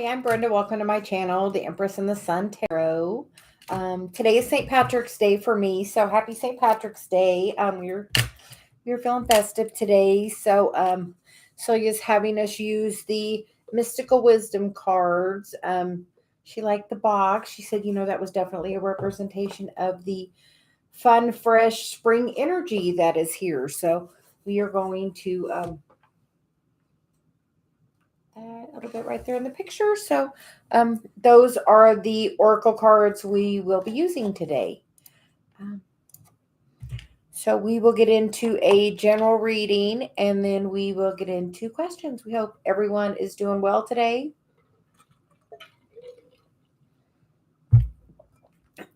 Hi, I'm Brenda. Welcome to my channel, the Empress and the Sun Tarot. Today is St. Patrick's Day for me, so happy St. Patrick's Day. We're feeling festive today, so Celia's having us use the Mystical Wisdom cards. She liked the box. She said, that was definitely a representation of the fun, fresh spring energy that is here. So we are going to a little bit right there in the picture. So those are the oracle cards we will be using today. So we will get into a general reading and then we will get into questions. We hope everyone is doing well today.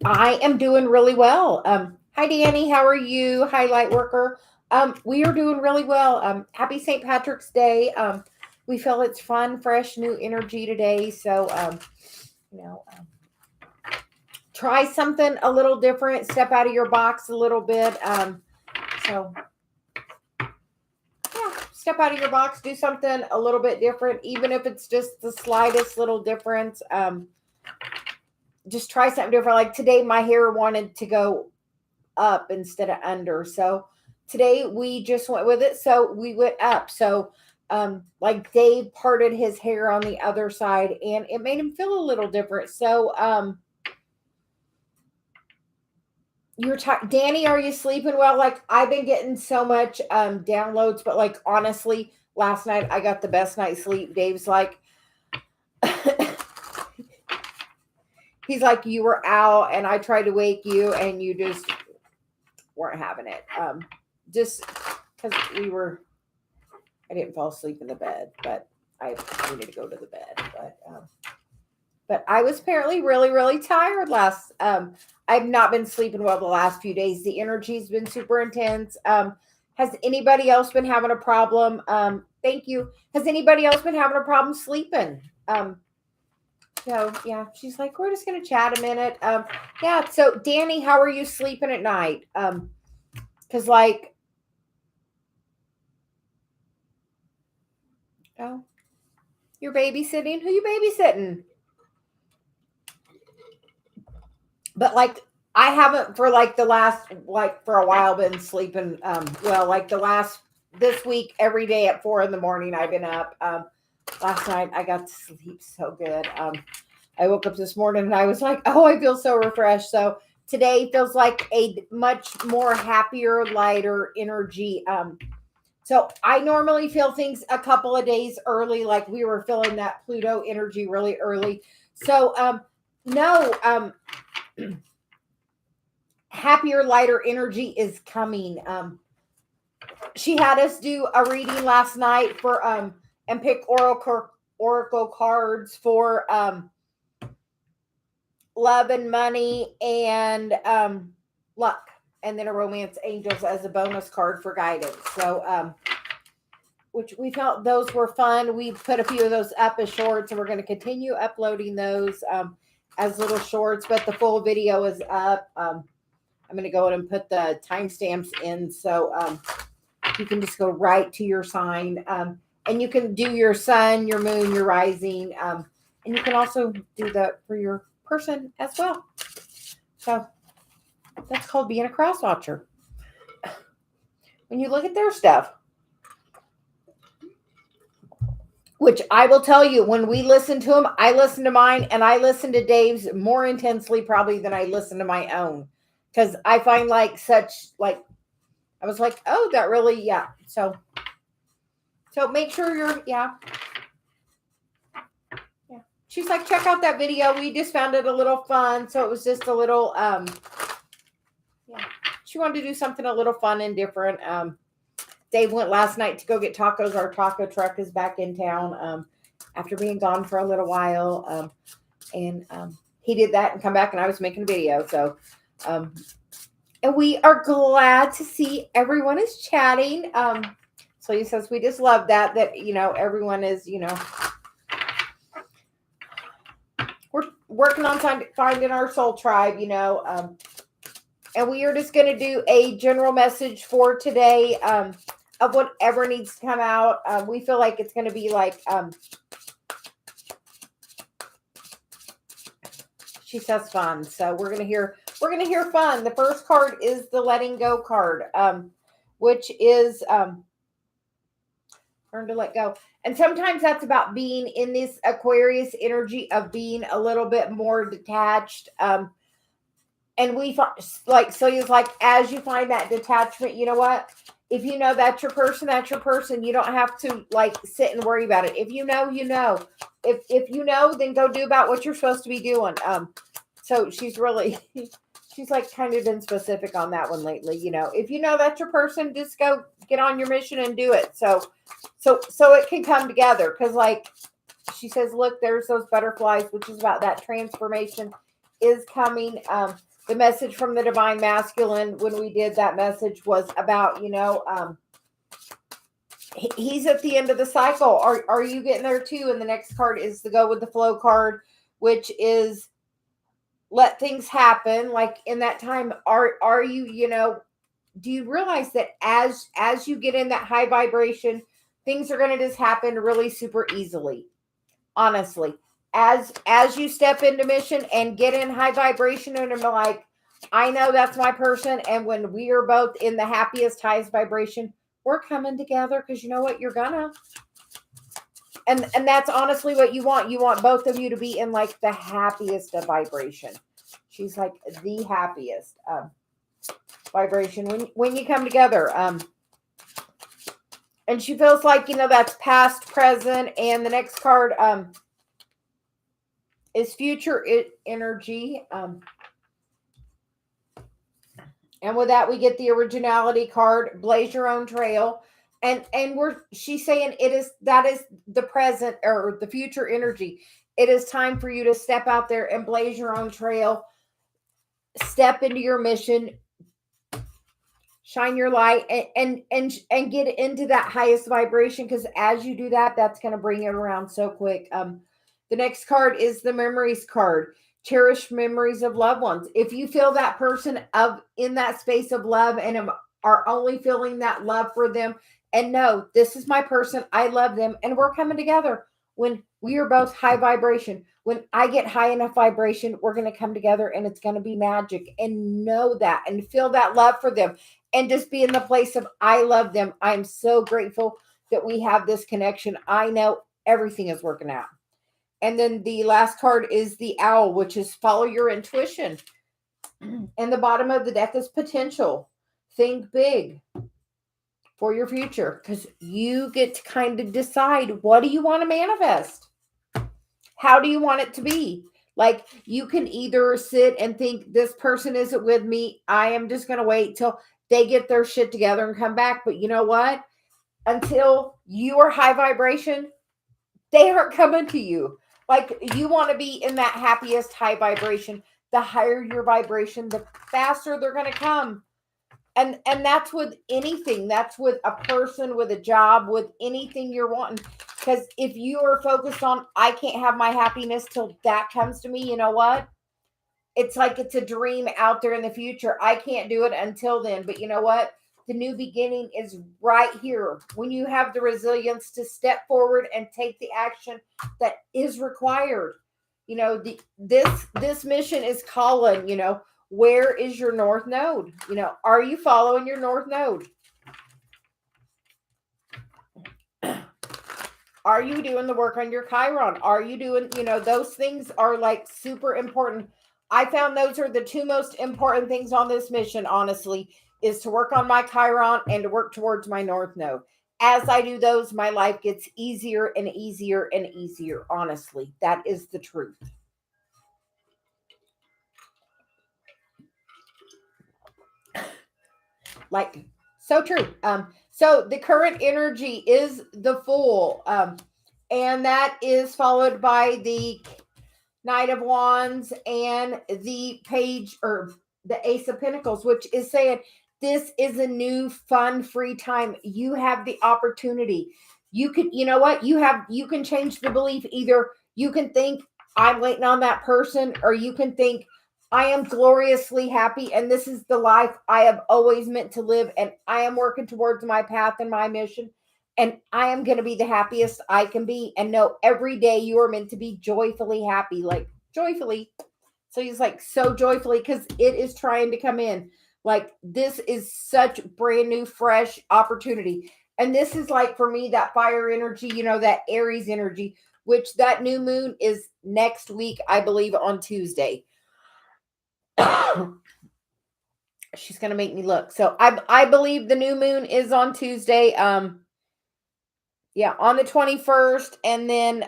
I am doing really well. Hi, Danny. How are you? Hi, Lightworker. We are doing really well. Happy St. Patrick's Day. We feel it's fun, fresh, new energy today. So, try something a little different. Step out of your box a little bit. Step out of your box. Do something a little bit different, even if it's just the slightest little difference. Just try something different. Like today, my hair wanted to go up instead of under. So today we just went with it. So we went up. So like Dave parted his hair on the other side and it made him feel a little different. So you're Danny, are you sleeping well? Like I've been getting so much downloads, but like honestly, last night I got the best night's sleep. Dave's like he's like, you were out and I tried to wake you and you just weren't having it. Just because I didn't fall asleep in the bed, but I needed to go to the bed. But I was apparently really, really tired I've not been sleeping well the last few days. The energy's been super intense. Has anybody else been having a problem? Thank you. Has anybody else been having a problem sleeping? So yeah, she's like, we're just going to chat a minute. Yeah. So Danny, how are you sleeping at night? Cause like, oh, you're babysitting. Who you babysitting? But like, I haven't for like the last, like for a while been sleeping. Like this week, every day at 4 a.m, I've been up. Last night I got to sleep so good. I woke up this morning and I was like, oh, I feel so refreshed. So today feels like a much more happier, lighter energy. So I normally feel things a couple of days early, like we were feeling that Pluto energy really early. So happier, lighter energy is coming. She had us do a reading last night for and pick oracle cards for love and money and luck, and then a romance angels as a bonus card for guidance. So which we felt those were fun. We put a few of those up as shorts and we're going to continue uploading those as little shorts, but the full video is up. I'm going to go in and put the timestamps in so you can just go right to your sign. And you can do your sun, your moon, your rising. And you can also do that for your person as well. So that's called being a cross watcher. When you look at their stuff, which I will tell you, when we listen to them, I listen to mine and I listen to Dave's more intensely probably than I listen to my own. Because I find I was like, oh, that really, yeah. So make sure you're, yeah. She's like, check out that video. We just found it a little fun. So it was just a little, she wanted to do something a little fun and different. Dave went last night to go get tacos. Our taco truck is back in town after being gone for a little while. And he did that and come back and I was making a video. So, and we are glad to see everyone is chatting. So he says, we just love that, everyone is, we're working on finding our soul tribe, and we are just going to do a general message for today of whatever needs to come out. We feel like it's going to be like She says fun. So we're gonna hear fun. The first card is the letting go card, which is learn to let go. And sometimes that's about being in this Aquarius energy of being a little bit more detached. And we find, like Celia's like, as you find that detachment, you know what? If you know that's your person, that's your person. You don't have to like sit and worry about it. If you know, you know. If you know, then go do about what you're supposed to be doing. So she's really she's like kind of been specific on that one lately. You know, if you know that's your person, just go get on your mission and do it. So it can come together. Because like she says, look, there's those butterflies, which is about that transformation is coming. The message from the divine masculine when we did that message was about, you know, he's at the end of the cycle. Are you getting there too? And the next card is the go with the flow card, which is let things happen. Like in that time, are you, you know, do you realize that as you get in that high vibration, things are going to just happen really super easily? Honestly, as you step into mission and get in high vibration and I'm like, I know that's my person. And when we are both in the happiest, highest vibration, we're coming together because you know what? You're gonna. And that's honestly what you want. You want both of you to be in like the happiest of vibration. She's like the happiest vibration when you come together. And she feels like, you know, that's past, present, and the next card is future energy. And with that, we get the originality card, blaze your own trail. And she's saying that is the present or the future energy. It is time for you to step out there and blaze your own trail, step into your mission, shine your light and get into that highest vibration. Because as you do that, that's going to bring it around so quick. The next card is the memories card. Cherish memories of loved ones. If you feel that person in that space of love and are only feeling that love for them, and no, this is my person, I love them, and we're coming together. When we are both high vibration, when I get high enough vibration, we're going to come together and it's going to be magic. And know that and feel that love for them and just be in the place of I love them. I'm so grateful that we have this connection. I know everything is working out. And then the last card is the owl, which is follow your intuition. And the bottom of the deck is potential. Think big for your future because you get to kind of decide, what do you want to manifest? How do you want it to be? Like you can either sit and think this person isn't with me. I am just going to wait till they get their shit together and come back. But you know what? Until you are high vibration, they aren't coming to you. Like you want to be in that happiest high vibration. The higher your vibration, the faster they're going to come. And that's with anything. That's with a person, with a job, with anything you're wanting. Because if you are focused on, I can't have my happiness till that comes to me, you know what? It's like it's a dream out there in the future. I can't do it until then. But you know what? The new beginning is right here. When you have the resilience to step forward and take the action that is required. You know, this mission is calling, you know, where is your north node? You know, are you following your north node? Are you doing the work on your Chiron? Are you doing, you know, those things are like super important. I found those are the two most important things on this mission, honestly, is to work on my Chiron and to work towards my north node. As I do those, my life gets easier and easier and easier. Honestly, that is the truth. Like, so true. So the current energy is the Fool. And that is followed by the Knight of Wands and the Page or the Ace of Pentacles, which is saying this is a new fun free time. You have the opportunity. You can, you know what? You can change the belief. Either you can think I'm waiting on that person, or you can think I am gloriously happy and this is the life I have always meant to live, and I am working towards my path and my mission, and I am going to be the happiest I can be. And know every day you are meant to be joyfully happy, like joyfully. So he's like so joyfully because it is trying to come in. Like this is such brand new, fresh opportunity. And this is like for me, that fire energy, that Aries energy, which that new moon is next week, I believe, on Tuesday. She's gonna make me look. So I believe the new moon is on Tuesday. Yeah, on the 21st, and then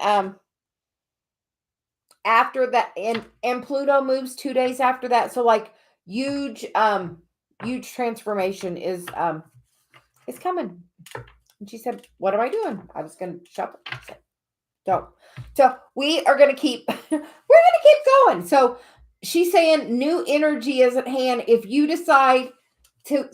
after that, and Pluto moves 2 days after that. So like huge transformation is coming. And she said, "What am I doing?" I was gonna shop it. Don't. So we are gonna keep we're gonna keep going. So she's saying new energy is at hand. If you decide to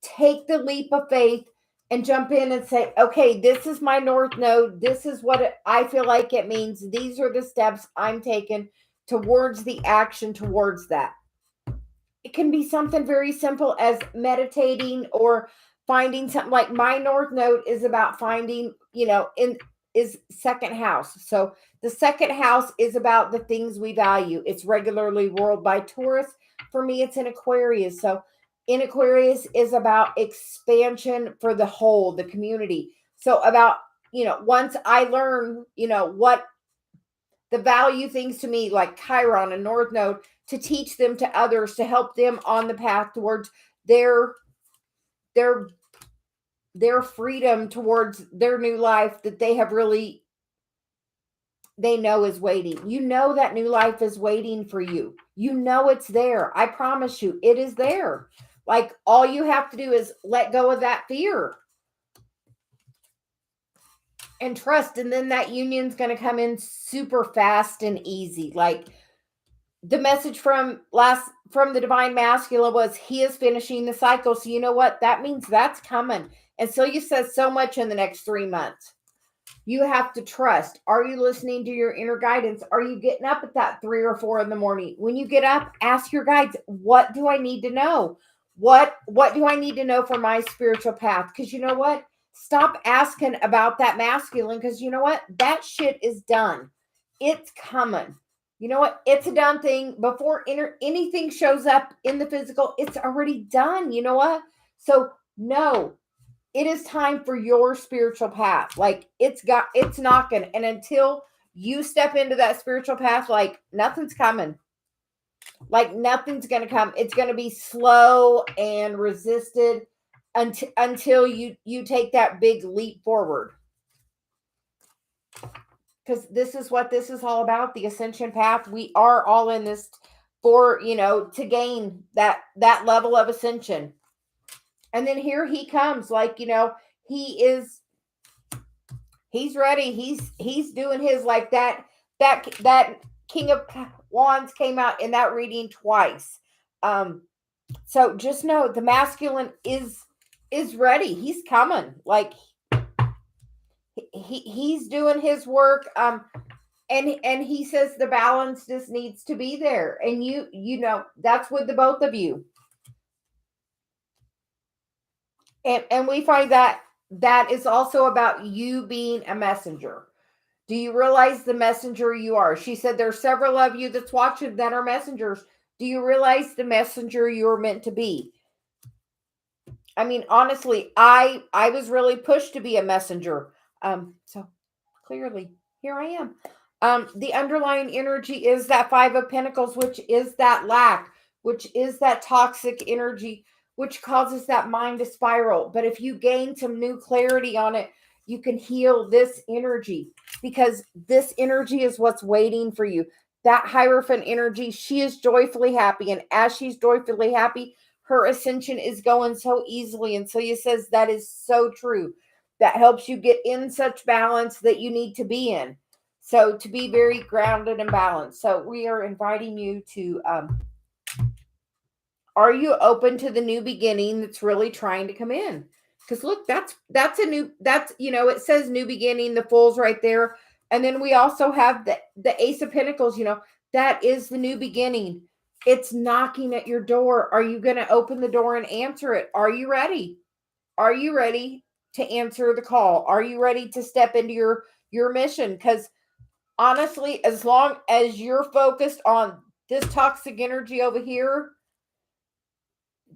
take the leap of faith and jump in and say, okay, this is my North Node. This is what I feel like it means. These are the steps I'm taking towards the action towards that. It can be something very simple as meditating or finding something. Like my North Node is about finding, is second house. So the second house is about the things we value. It's regularly ruled by Taurus. For me, it's in Aquarius. So in Aquarius is about expansion for the whole, the community. So about, once I learn, what the value things to me, like Chiron and North Node, to teach them to others, to help them on the path towards their freedom, towards their new life that they have really, they know is waiting. That new life is waiting for you. It's there. I promise you, it is there. Like all you have to do is let go of that fear and trust. And then that union's going to come in super fast and easy. Like the message from the divine masculine was he is finishing the cycle. So you know what? That means that's coming. And Celia says so much in the next 3 months. You have to trust. Are you listening to your inner guidance? Are you getting up at that 3 or 4 in the morning? When you get up, ask your guides, what do I need to know? What do I need to know for my spiritual path? Because you know what? Stop asking about that masculine, because you know what? That shit is done. It's coming. You know what? It's a done thing. Before anything shows up in the physical, it's already done. You know what? So no, it is time for your spiritual path. Like it's knocking. And until you step into that spiritual path, like nothing's coming. Like nothing's going to come. It's going to be slow and resisted until you take that big leap forward. Because this is what this is all about, the ascension path. We are all in this for, to gain that level of ascension. And then here he comes, like, he's ready. He's doing his, like that King of Wands came out in that reading twice. So just know the masculine is ready. He's coming. Like he's doing his work. And he says the balance just needs to be there. And that's with the both of you. And we find that is also about you being a messenger. Do you realize the messenger you are? She said there's several of you that's watching that are messengers. Do you realize the messenger you're meant to be? I mean, honestly, I was really pushed to be a messenger. So clearly, here I am. The underlying energy is that 5 of Pentacles, which is that lack, which is that toxic energy, which causes that mind to spiral. But if you gain some new clarity on it, you can heal this energy, because this energy is what's waiting for you. That Hierophant energy, she is joyfully happy. And as she's joyfully happy, her ascension is going so easily. And Celia says that is so true. That helps you get in such balance that you need to be in. So to be very grounded and balanced. So we are inviting you to, are you open to the new beginning that's really trying to come in? Because look, that's it says new beginning, the Fool's right there. And then we also have the Ace of Pentacles, that is the new beginning. It's knocking at your door. Are you going to open the door and answer it? Are you ready? Are you ready to answer the call? Are you ready to step into your mission? Because honestly, as long as you're focused on this toxic energy over here,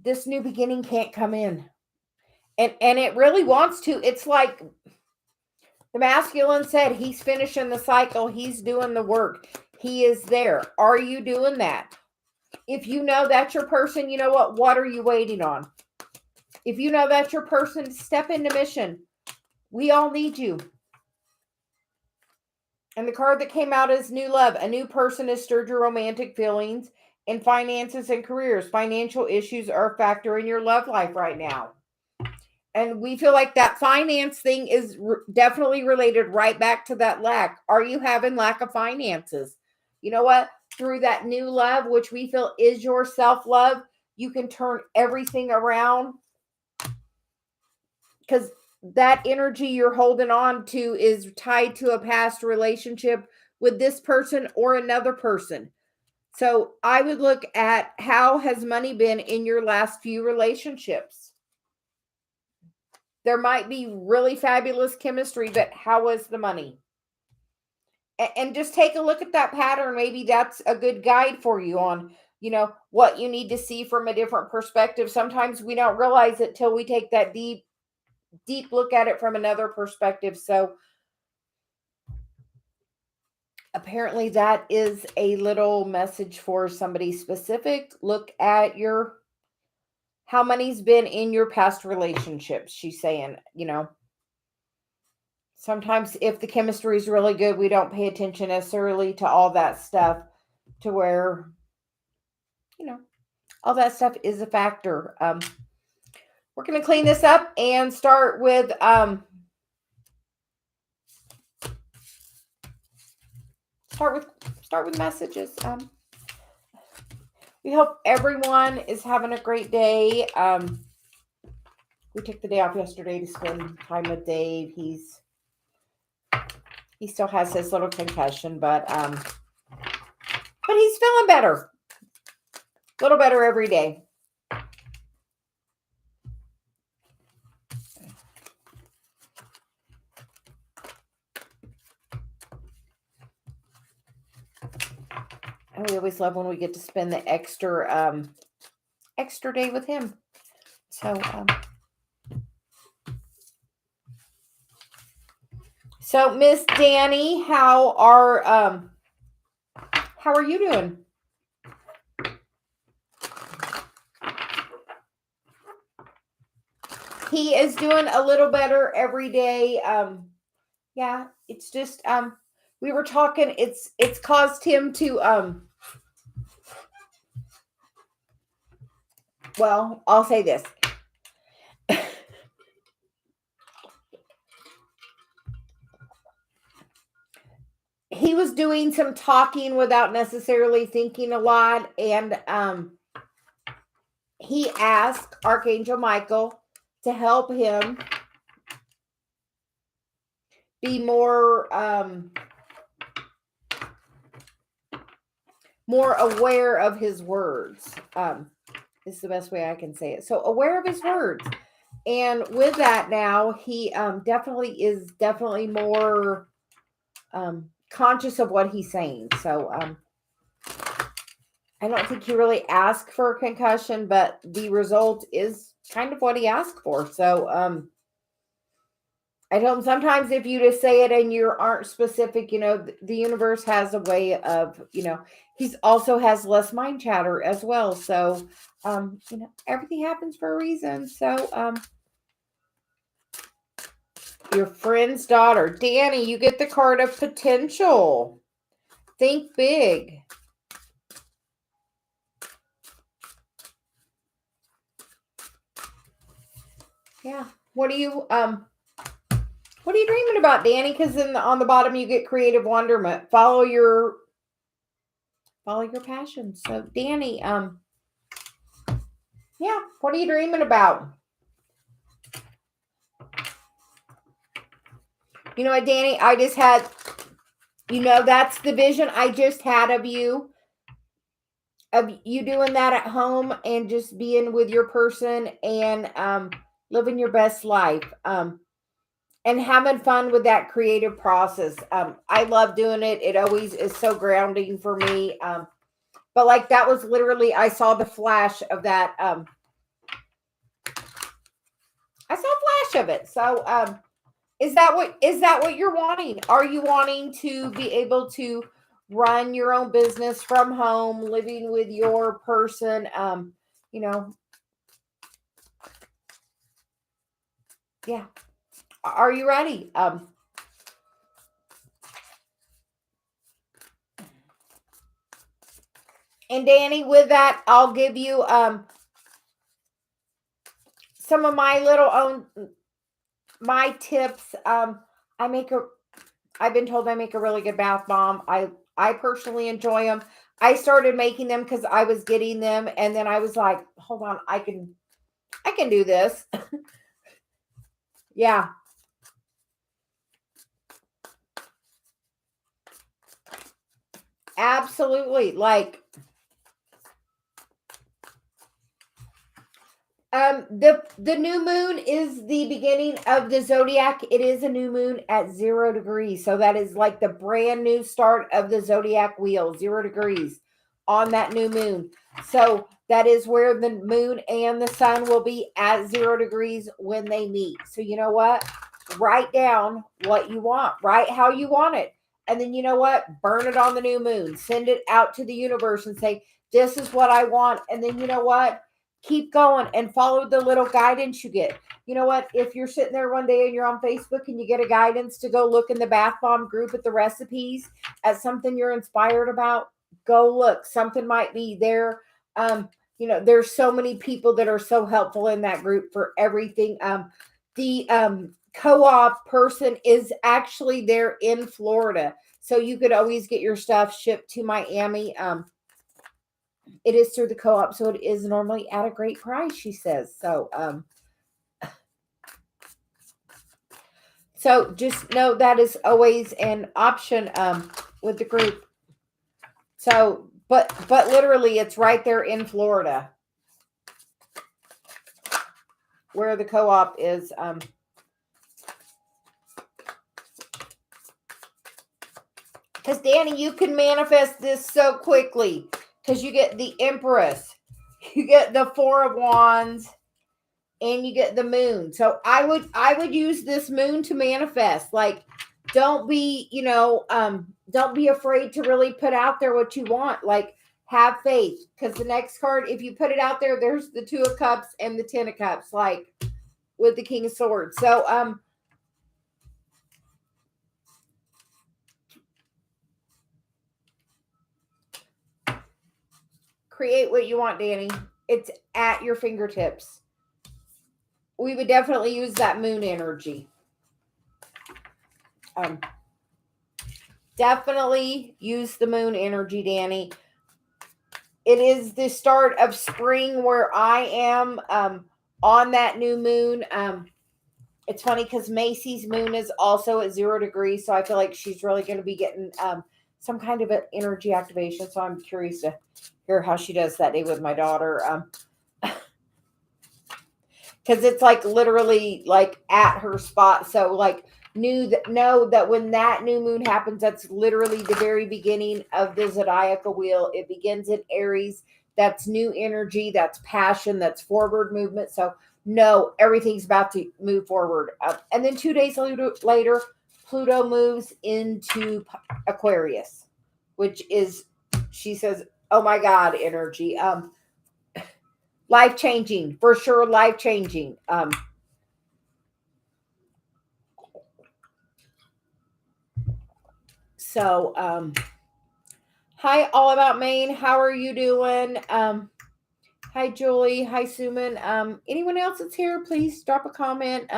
this new beginning can't come in. And it really wants to. It's like the masculine said, he's finishing the cycle. He's doing the work. He is there. Are you doing that? If you know that's your person, you know what? What are you waiting on? If you know that's your person, step into mission. We all need you. And the card that came out is new love. A new person has stirred your romantic feelings in finances and careers. Financial issues are a factor in your love life right now. And we feel like that finance thing is definitely related right back to that lack. Are you having lack of finances? You know what? Through that new love, which we feel is your self-love, you can turn everything around. Because that energy you're holding on to is tied to a past relationship with this person or another person. So I would look at how has money been in your last few relationships. There might be really fabulous chemistry, but how was the money? And just take a look at that pattern. Maybe that's a good guide for you on, what you need to see from a different perspective. Sometimes we don't realize it till we take that deep look at it from another perspective. So apparently that is a little message for somebody specific. Look at how money's been in your past relationships. She's saying, sometimes if the chemistry is really good, we don't pay attention necessarily to all that stuff, to where, all that stuff is a factor. We're going to clean this up and start with messages. We hope everyone is having a great day. We took the day off yesterday to spend time with Dave. He still has his little concussion, but he's feeling better. A little better every day. And we always love when we get to spend the extra day with him. So Miss Danny, how are you doing? He is doing a little better every day. Yeah, it's just we were talking, it's caused him to well, I'll say this. He was doing some talking without necessarily thinking a lot, and he asked Archangel Michael to help him be more aware of his words. Is the best way I can say it. So aware of his words. And with that now, he definitely is more conscious of what he's saying. So I don't think he really asked for a concussion, but the result is kind of what he asked for. So I told him sometimes if you just say it and you aren't specific, the universe has a way of, he also has less mind chatter as well. So, everything happens for a reason. So, your friend's daughter, Danny, you get the card of potential. Think big. Yeah. What are you dreaming about, Danny? Because on the bottom you get creative wonderment. Follow your passion. So, Danny, yeah, what are you dreaming about? You know what, Danny? I just had, that's the vision I just had of you doing that at home and just being with your person and living your best life. And having fun with that creative process. I love doing it. It always is so grounding for me. But like that was literally, I saw the flash of that. I saw a flash of it. So is that what you're wanting? Are you wanting to be able to run your own business from home, living with your person? You know, yeah. Are you ready? And Danny, with that, I'll give you some of my little own my tips. I've been told I make a really good bath bomb. I personally enjoy them. I started making them because I was getting them, and then I was like, hold on, I can do this. Yeah. Absolutely. Like the new moon is the beginning of the zodiac. It is a new moon at 0 degrees. So that is like the brand new start of the zodiac wheel, 0 degrees on that new moon. So that is where the moon and the sun will be at 0 degrees when they meet. So you know what? Write down what you want, write how you want it. And then you know what? Burn it on the new moon. Send it out to the universe and say, this is what I want. And then you know what? Keep going and follow the little guidance you get. You know what? If you're sitting there one day and you're on Facebook and you get a guidance to go look in the bath bomb group at the recipes at something you're inspired about, go look. Something might be there. There's so many people that are so helpful in that group for everything. The co-op person is actually there in Florida. So you could always get your stuff shipped to Miami. It is through the co-op, so it is normally at a great price, she says. So just know that is always an option with the group. So, but literally, it's right there in Florida where the co-op is. Because Danny, you can manifest this so quickly. Because you get the Empress, you get the Four of Wands, and you get the moon. So I would use this moon to manifest. Like, don't be afraid to really put out there what you want. Like, have faith. Because the next card, if you put it out there, there's the Two of Cups and the Ten of Cups, like with the King of Swords. So create what you want, Danny. It's at your fingertips. We would definitely use that moon energy. Definitely use the moon energy, Danny. It is the start of spring where I am on that new moon. It's funny because Macy's moon is also at 0 degrees, so I feel like she's really going to be getting some kind of an energy activation. So I'm curious to hear how she does that day with my daughter. Because it's like literally like at her spot. So like know that when that new moon happens, that's literally the very beginning of the zodiacal wheel. It begins in Aries. That's new energy. That's passion. That's forward movement. So no, everything's about to move forward. And then 2 days later, Pluto moves into Aquarius, which is, she says, oh my God, energy. Life-changing, for sure, life-changing. Hi, All About Maine. How are you doing? Hi, Julie. Hi, Suman. Anyone else that's here, please drop a comment.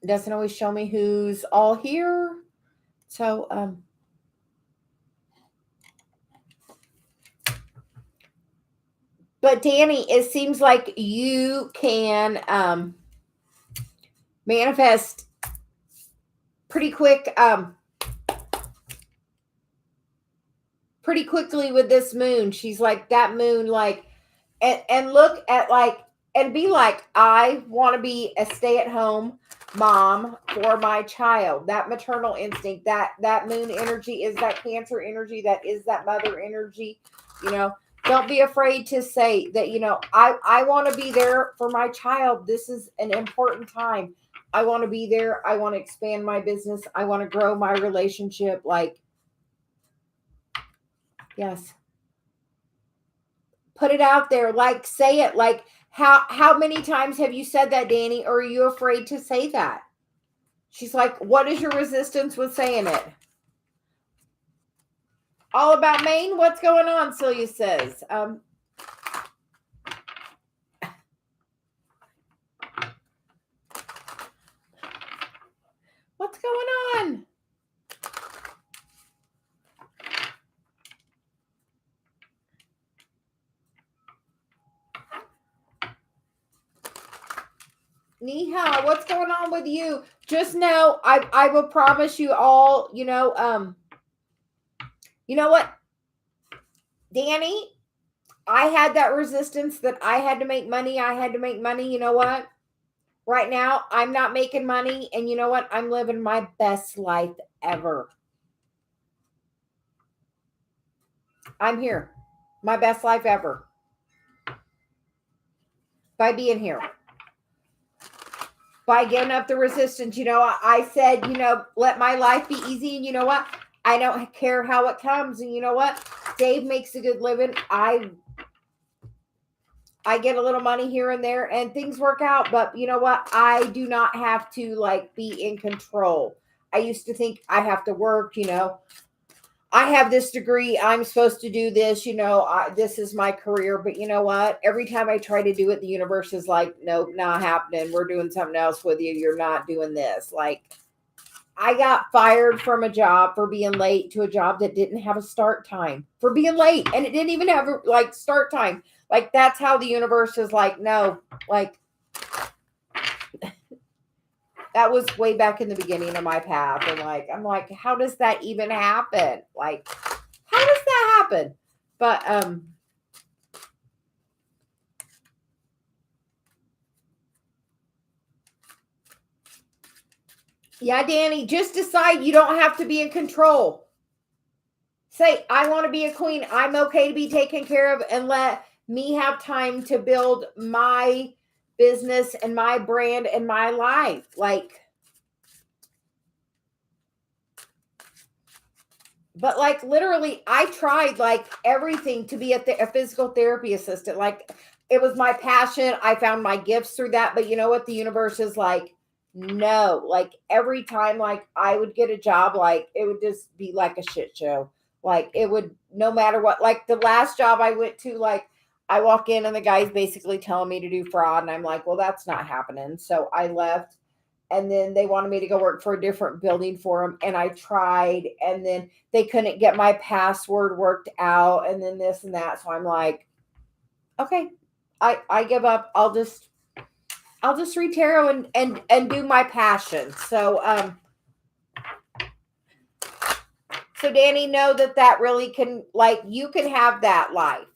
It doesn't always show me who's all here. So, but Danny, it seems like you can manifest pretty quick, pretty quickly with this moon. She's like that moon, like, and look at like, and be like, I want to be a stay-at-home mom for my child. That maternal instinct, that moon energy is that Cancer energy, that is that mother energy. You know, don't be afraid to say that, you know, I want to be there for my child. This is an important time. I want to be there. I want to expand my business. I want to grow my relationship. Like, yes. Put it out there. Like, say it. Like, how many times have you said that, Danny? Or are you afraid to say that? She's like, what is your resistance with saying it? All about Maine? What's going on? Celia says. What's going on? Ni hao, what's going on with you? Just know, I will promise you all, you know what, Danny, I had that resistance that I had to make money. I had to make money. You know what? Right now, I'm not making money. And you know what? I'm living my best life ever. I'm here. My best life ever. By being here. By giving up the resistance. You know, I said, you know, let my life be easy. And you know what? I don't care how it comes. And you know what? Dave makes a good living. I get a little money here and there and things work out. But you know what? I do not have to like be in control. I used to think I have to work, you know. I have this degree. I'm supposed to do this, you know, this is my career. But you know what? Every time I try to do it, the universe is like, nope, not happening. We're doing something else with you. You're not doing this. Like, I got fired from a job for being late to a job that didn't have a start time, for being late. And it didn't even have a like start time. Like, that's how the universe is like, no, like, that was way back in the beginning of my path. And like, I'm like, how does that even happen? Like, how does that happen? But, yeah, Danny, just decide you don't have to be in control. Say, I want to be a queen. I'm okay to be taken care of and let me have time to build my business and my brand and my life. Like, but like literally, I tried like everything to be a physical therapy assistant. Like, it was my passion. I found my gifts through that. But you know what? The universe is like, no. Like, every time, like, I would get a job, like, it would just be like a shit show. Like, it would, no matter what. Like, the last job I went to, like, I walk in and the guy's basically telling me to do fraud. And I'm like, well, that's not happening. So I left. And then they wanted me to go work for a different building for them. And I tried. And then they couldn't get my password worked out. And then this and that. So I'm like, okay, I give up. I'll just read tarot and do my passion. So so Danny, know that really can, like, you can have that life.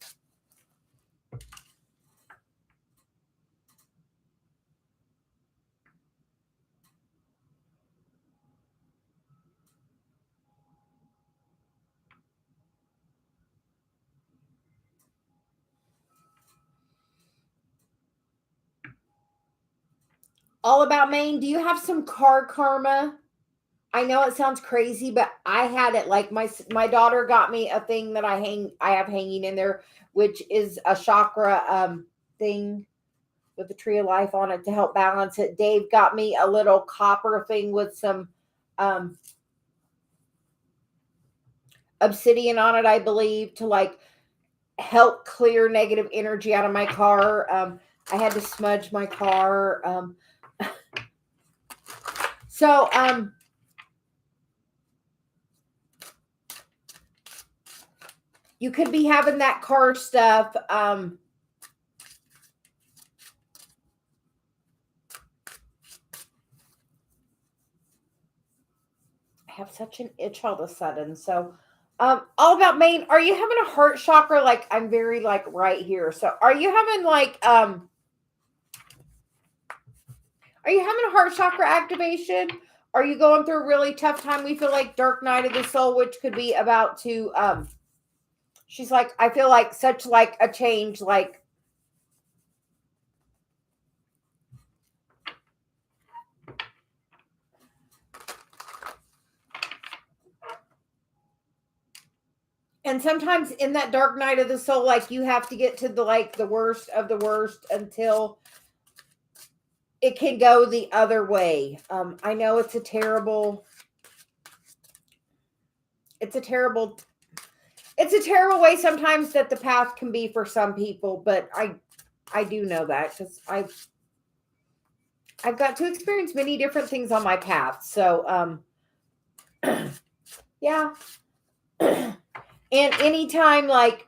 All about Maine. Do you have some car karma? I know it sounds crazy, but I had it. Like, my daughter got me a thing that I have hanging in there, which is a chakra thing with the tree of life on it to help balance it. Dave got me a little copper thing with some um obsidian on it, I believe, to like help clear negative energy out of my car. I had to smudge my car. So you could be having that car stuff. I have such an itch all of a sudden. So all about Maine. Are you having a heart chakra? Like, I'm very like right here. So are you having like Are you having a heart chakra activation? Are you going through a really tough time? We feel like dark night of the soul, which could be about to, she's like, I feel like such like a change, like, and sometimes in that dark night of the soul, like you have to get to the, like the worst of the worst until it can go the other way. I know it's a terrible way sometimes that the path can be for some people, but I do know that because I've got to experience many different things on my path. So yeah. And anytime like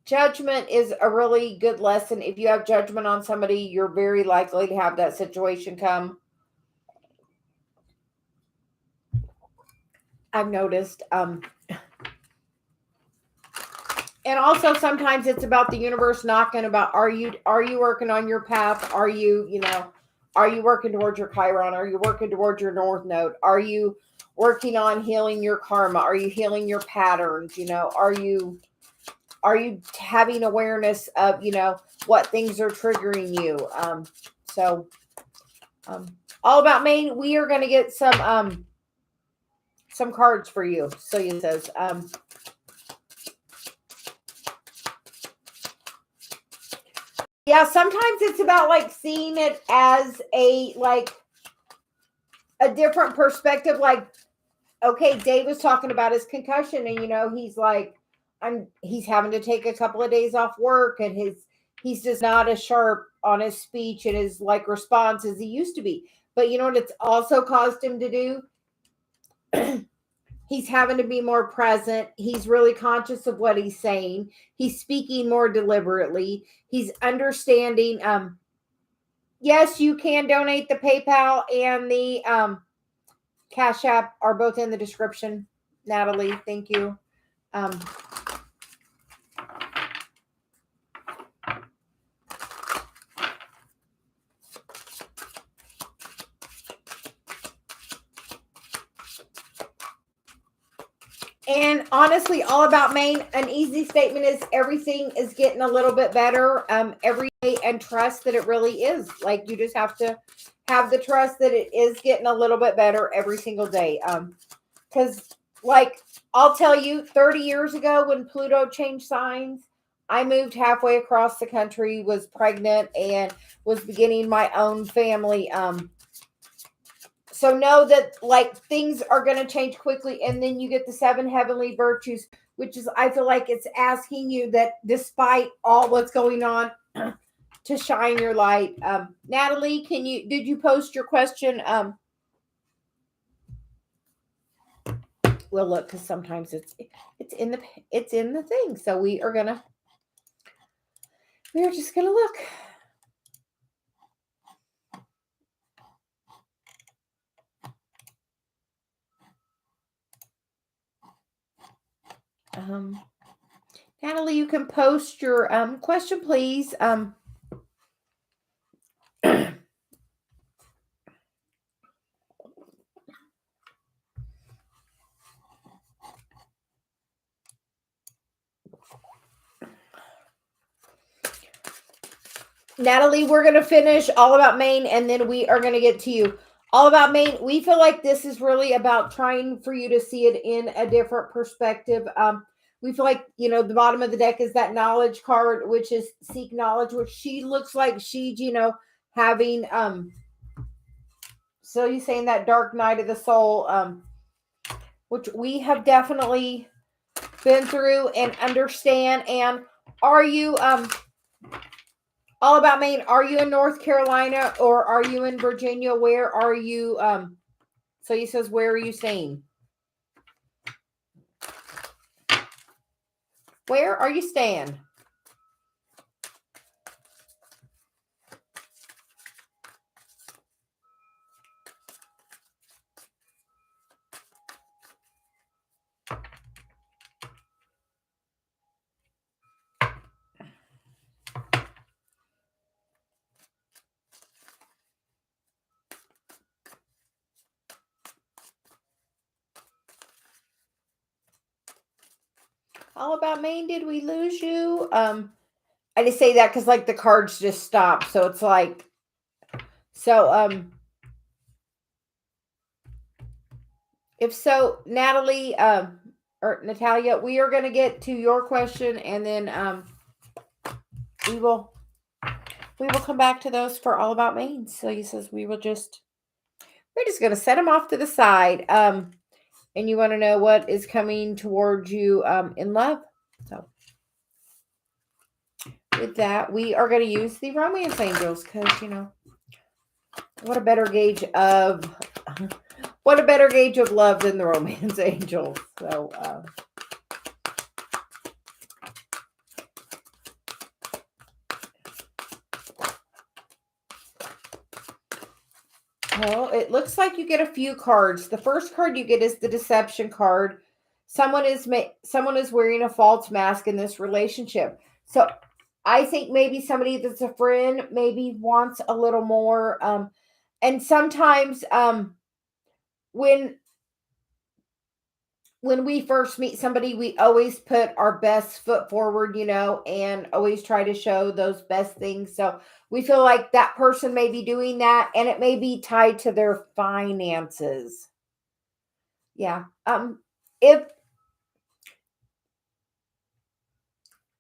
judgment is a really good lesson. If you have judgment on somebody, you're very likely to have that situation come. I've noticed. And also sometimes it's about the universe knocking about, are you working on your path? Are you working towards your Chiron? Are you working towards your North Node? Are you working on healing your karma? Are you healing your patterns? Are you having awareness of, what things are triggering you? So all about Maine, we are going to get some cards for you. Celia says, yeah, sometimes it's about like seeing it as a different perspective. Like, okay, Dave was talking about his concussion, and he's like, he's having to take a couple of days off work, and he's just not as sharp on his speech and his like response as he used to be. But you know what it's also caused him to do? He's having to be more present. He's really conscious of what he's saying. He's speaking more deliberately. He's understanding. Yes, you can donate. The PayPal and the Cash App are both in the description. Natalie, thank you. And honestly, all about Maine, an easy statement is everything is getting a little bit better every day, and trust that it really is. Like, you just have to have the trust that it is getting a little bit better every single day. Because like, I'll tell you, 30 years ago when Pluto changed signs, I moved halfway across the country, was pregnant, and was beginning my own family. So know that like things are going to change quickly. And then you get the 7 heavenly virtues, which is, I feel like it's asking you that despite all what's going on, to shine your light. Natalie, did you post your question? We'll look, because sometimes it's in the thing. So we're just gonna look. Natalie, you can post your question, please. Natalie, we're going to finish All About Maine, and then we are going to get to you. All About Maine, we feel like this is really about trying for you to see it in a different perspective. We feel like, the bottom of the deck is that knowledge card, which is seek knowledge, which she looks like she's, having, so you saying that dark night of the soul, which we have definitely been through and understand. And are you, All About Maine, are you in North Carolina or are you in Virginia? Where are you? So he says, where are you staying? Where are you staying? All about Maine. Did we lose you? I just say that because like the cards just stopped. So it's like, so, if so, Natalie, or Natalia, we are going to get to your question and then, we will come back to those for All About Maine. So he says we're just going to set them off to the side. And you want to know what is coming towards you, in love. So with that, we are going to use the romance angels because, what a better gauge of love than the romance angels. So, well, it looks like you get a few cards. The first card you get is the deception card. Someone is wearing a false mask in this relationship. So I think maybe somebody that's a friend maybe wants a little more. And sometimes when we first meet somebody, we always put our best foot forward, and always try to show those best things. So we feel like that person may be doing that, and it may be tied to their finances. Yeah. If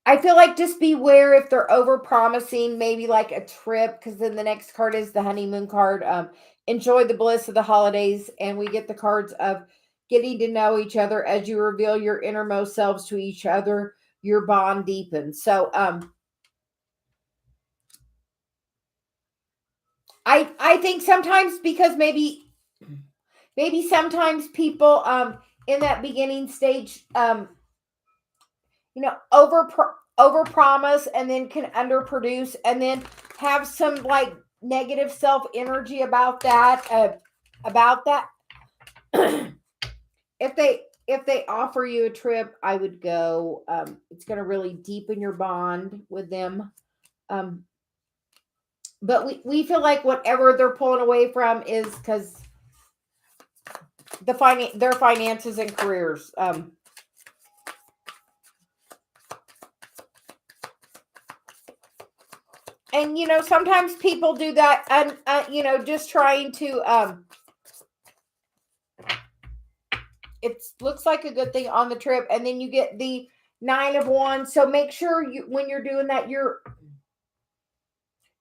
I feel like just beware if they're over promising, maybe like a trip, because then the next card is the honeymoon card. Enjoy the bliss of the holidays, and we get the cards of getting to know each other as you reveal your innermost selves to each other. Your bond deepens. So, I think sometimes because maybe sometimes people in that beginning stage over promise and then can underproduce and then have some like negative self energy about that if they offer you a trip, I would go. It's going to really deepen your bond with them. But we feel like whatever they're pulling away from is because their finances and careers. And sometimes people do that, and just trying to. It looks like a good thing on the trip, and then you get the 9 of Wands. So make sure when you're doing that,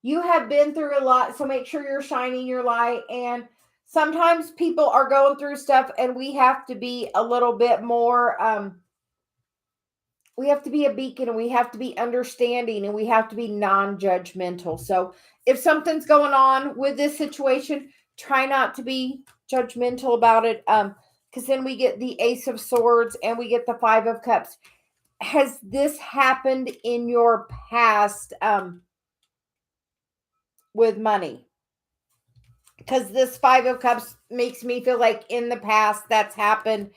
you have been through a lot. So make sure you're shining your light. And sometimes people are going through stuff, and we have to be a little bit more. We have to be a beacon, and we have to be understanding, and we have to be non-judgmental. So if something's going on with this situation, try not to be judgmental about it. Because then we get the Ace of Swords and we get the 5 of Cups. Has this happened in your past with money? Because this 5 of Cups makes me feel like in the past that's happened,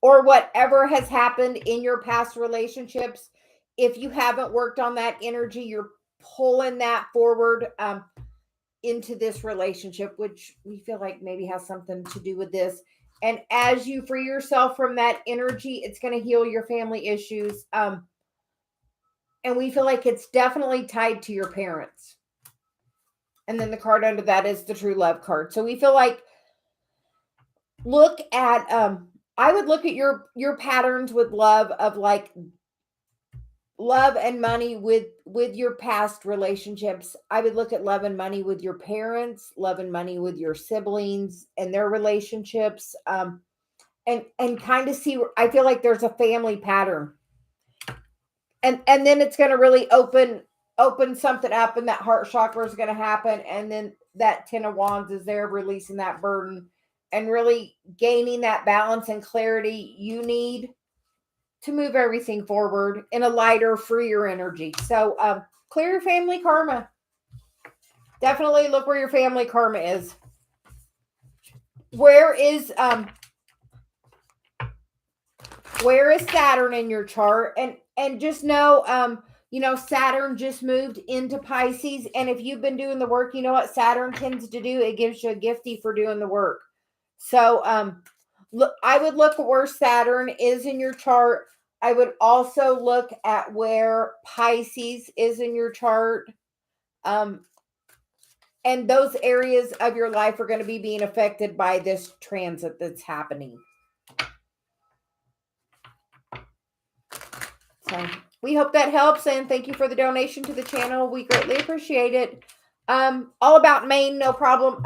or whatever has happened in your past relationships. If you haven't worked on that energy, you're pulling that forward into this relationship, which we feel like maybe has something to do with this. And as you free yourself from that energy, it's going to heal your family issues. And we feel like it's definitely tied to your parents. And then the card under that is the true love card. So we feel like I would look at your patterns with love of like love and money with your past relationships. I would look at love and money with your parents, love and money with your siblings and their relationships, and kind of see. I feel like there's a family pattern, and then it's going to really open something up, and that heart chakra is going to happen, and then that 10 of Wands is there, releasing that burden and really gaining that balance and clarity you need to move everything forward in a lighter, freer energy. So clear your family karma. Definitely look where your family karma is. Where is Saturn in your chart? And just know, Saturn just moved into Pisces. And if you've been doing the work, you know what Saturn tends to do? It gives you a gifty for doing the work. So Look, I would look at where Saturn is in your chart. I would also look at where Pisces is in your chart. And those areas of your life are going to be being affected by this transit that's happening. So we hope that helps, and thank you for the donation to the channel. We greatly appreciate it. All about Maine, no problem.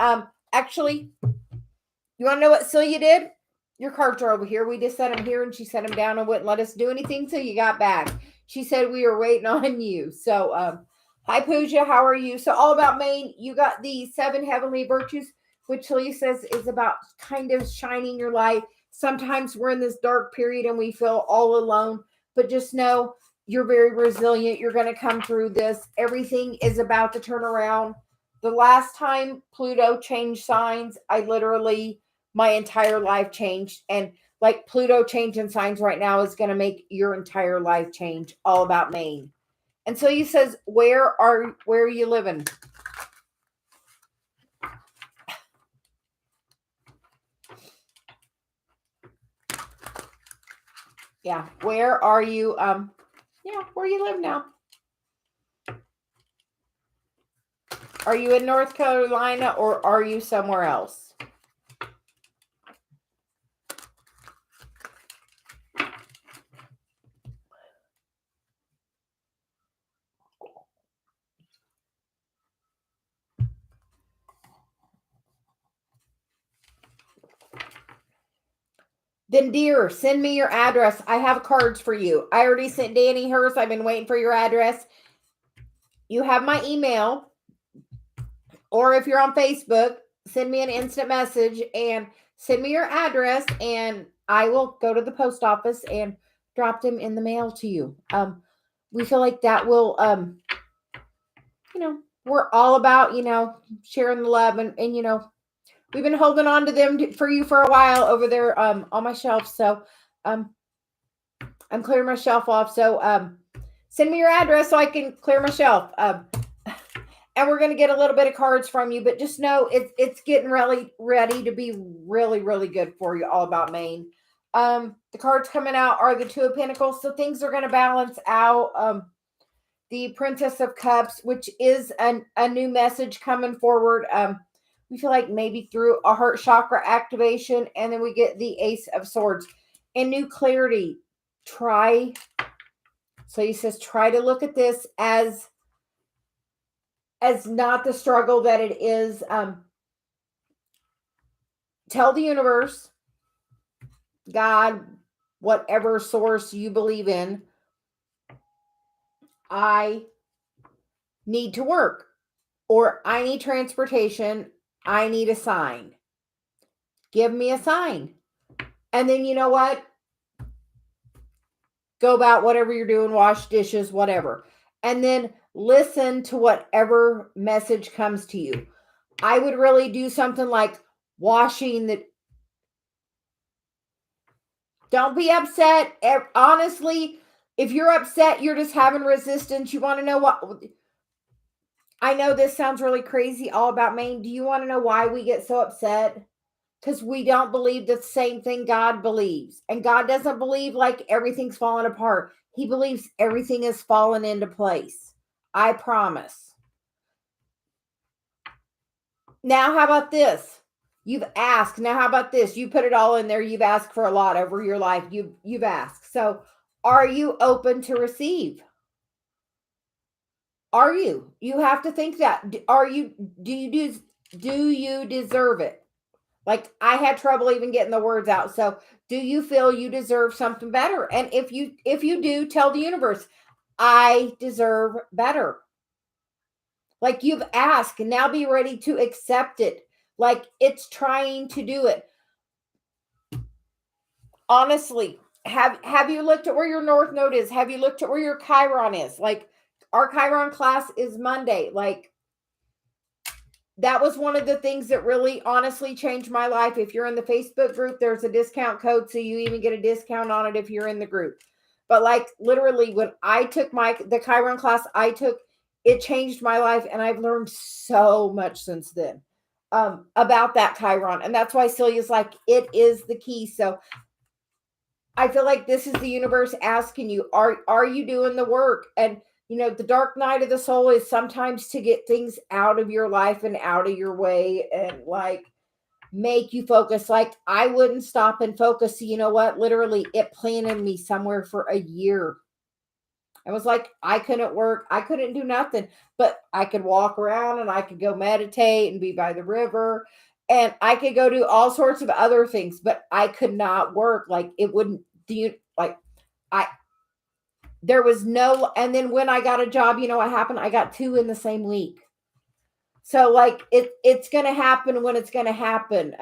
Actually, you want to know what Celia did? Your cards are over here. We just set them here, and she set them down and wouldn't let us do anything till you got back. She said we were waiting on you. So, hi, Pooja. How are you? So, all about Maine. You got the 7 heavenly virtues, which Celia says is about kind of shining your light. Sometimes we're in this dark period and we feel all alone, but just know you're very resilient. You're going to come through this. Everything is about to turn around. The last time Pluto changed signs, my entire life changed. And like Pluto changing signs right now is going to make your entire life change. All about Maine. And so he says, where are you living? Yeah, where are you? Where you live now? Are you in North Carolina or are you somewhere else? Then, dear, send me your address. I have cards for you. I already sent Danny hers. I've been waiting for your address. You have my email. Or if you're on Facebook, send me an instant message and send me your address, and I will go to the post office and drop them in the mail to you. We feel like that will, we're all about, sharing the love and we've been holding on to them for you for a while over there on my shelf. So I'm clearing my shelf off. So send me your address so I can clear my shelf. And we're going to get a little bit of cards from you, but just know it's getting really ready to be really, really good for you. All about Maine. The cards coming out are the 2 of Pentacles. So things are going to balance out. The Princess of Cups, which is a new message coming forward. We feel like maybe through a heart chakra activation, and then we get the Ace of Swords and new clarity. So he says, try to look at this as not the struggle that it is. Tell the universe, God, whatever source you believe in, I need to work, or I need transportation. I need a sign. Give me a sign. And then you know what? Go about whatever you're doing, wash dishes, whatever. And then listen to whatever message comes to you. I would really do something like washing the... Don't be upset. Honestly, if you're upset, you're just having resistance. You want to know what... I know this sounds really crazy, all about Maine. Do you want to know why we get so upset? Because we don't believe the same thing God believes. And God doesn't believe like everything's falling apart. He believes everything is falling into place. I promise. Now, how about this? You've asked. Now, how about this? You put it all in there. You've asked for a lot over your life. You've asked. So, are you open to receive? Are you? You have to think that. Do you deserve it? Like, I had trouble even getting the words out. So, do you feel you deserve something better? And if you do, tell the universe, I deserve better. Like, you've asked, and now be ready to accept it. Like, it's trying to do it. Honestly, have you looked at where your North Node is? Have you looked at where your Chiron is? Like, our Chiron class is Monday. Like, that was one of the things that really honestly changed my life. If you're in the Facebook group, there's a discount code, so you even get a discount on it if you're in the group. But like, literally, when I took the Chiron class I took, it changed my life, and I've learned so much since then. about that Chiron. And that's why Celia's like, it is the key. So I feel like this is the universe asking you, are you doing the work? And the dark night of the soul is sometimes to get things out of your life and out of your way and like make you focus. Like I wouldn't stop and focus. So you know what? Literally, it planted me somewhere for a year. I was like, I couldn't work. I couldn't do nothing, but I could walk around and I could go meditate and be by the river and I could go do all sorts of other things, but I could not work. Like it wouldn't do you like I there was no, and then when I got a job, you know what happened? I got two in the same week. So like it's gonna happen when it's gonna happen.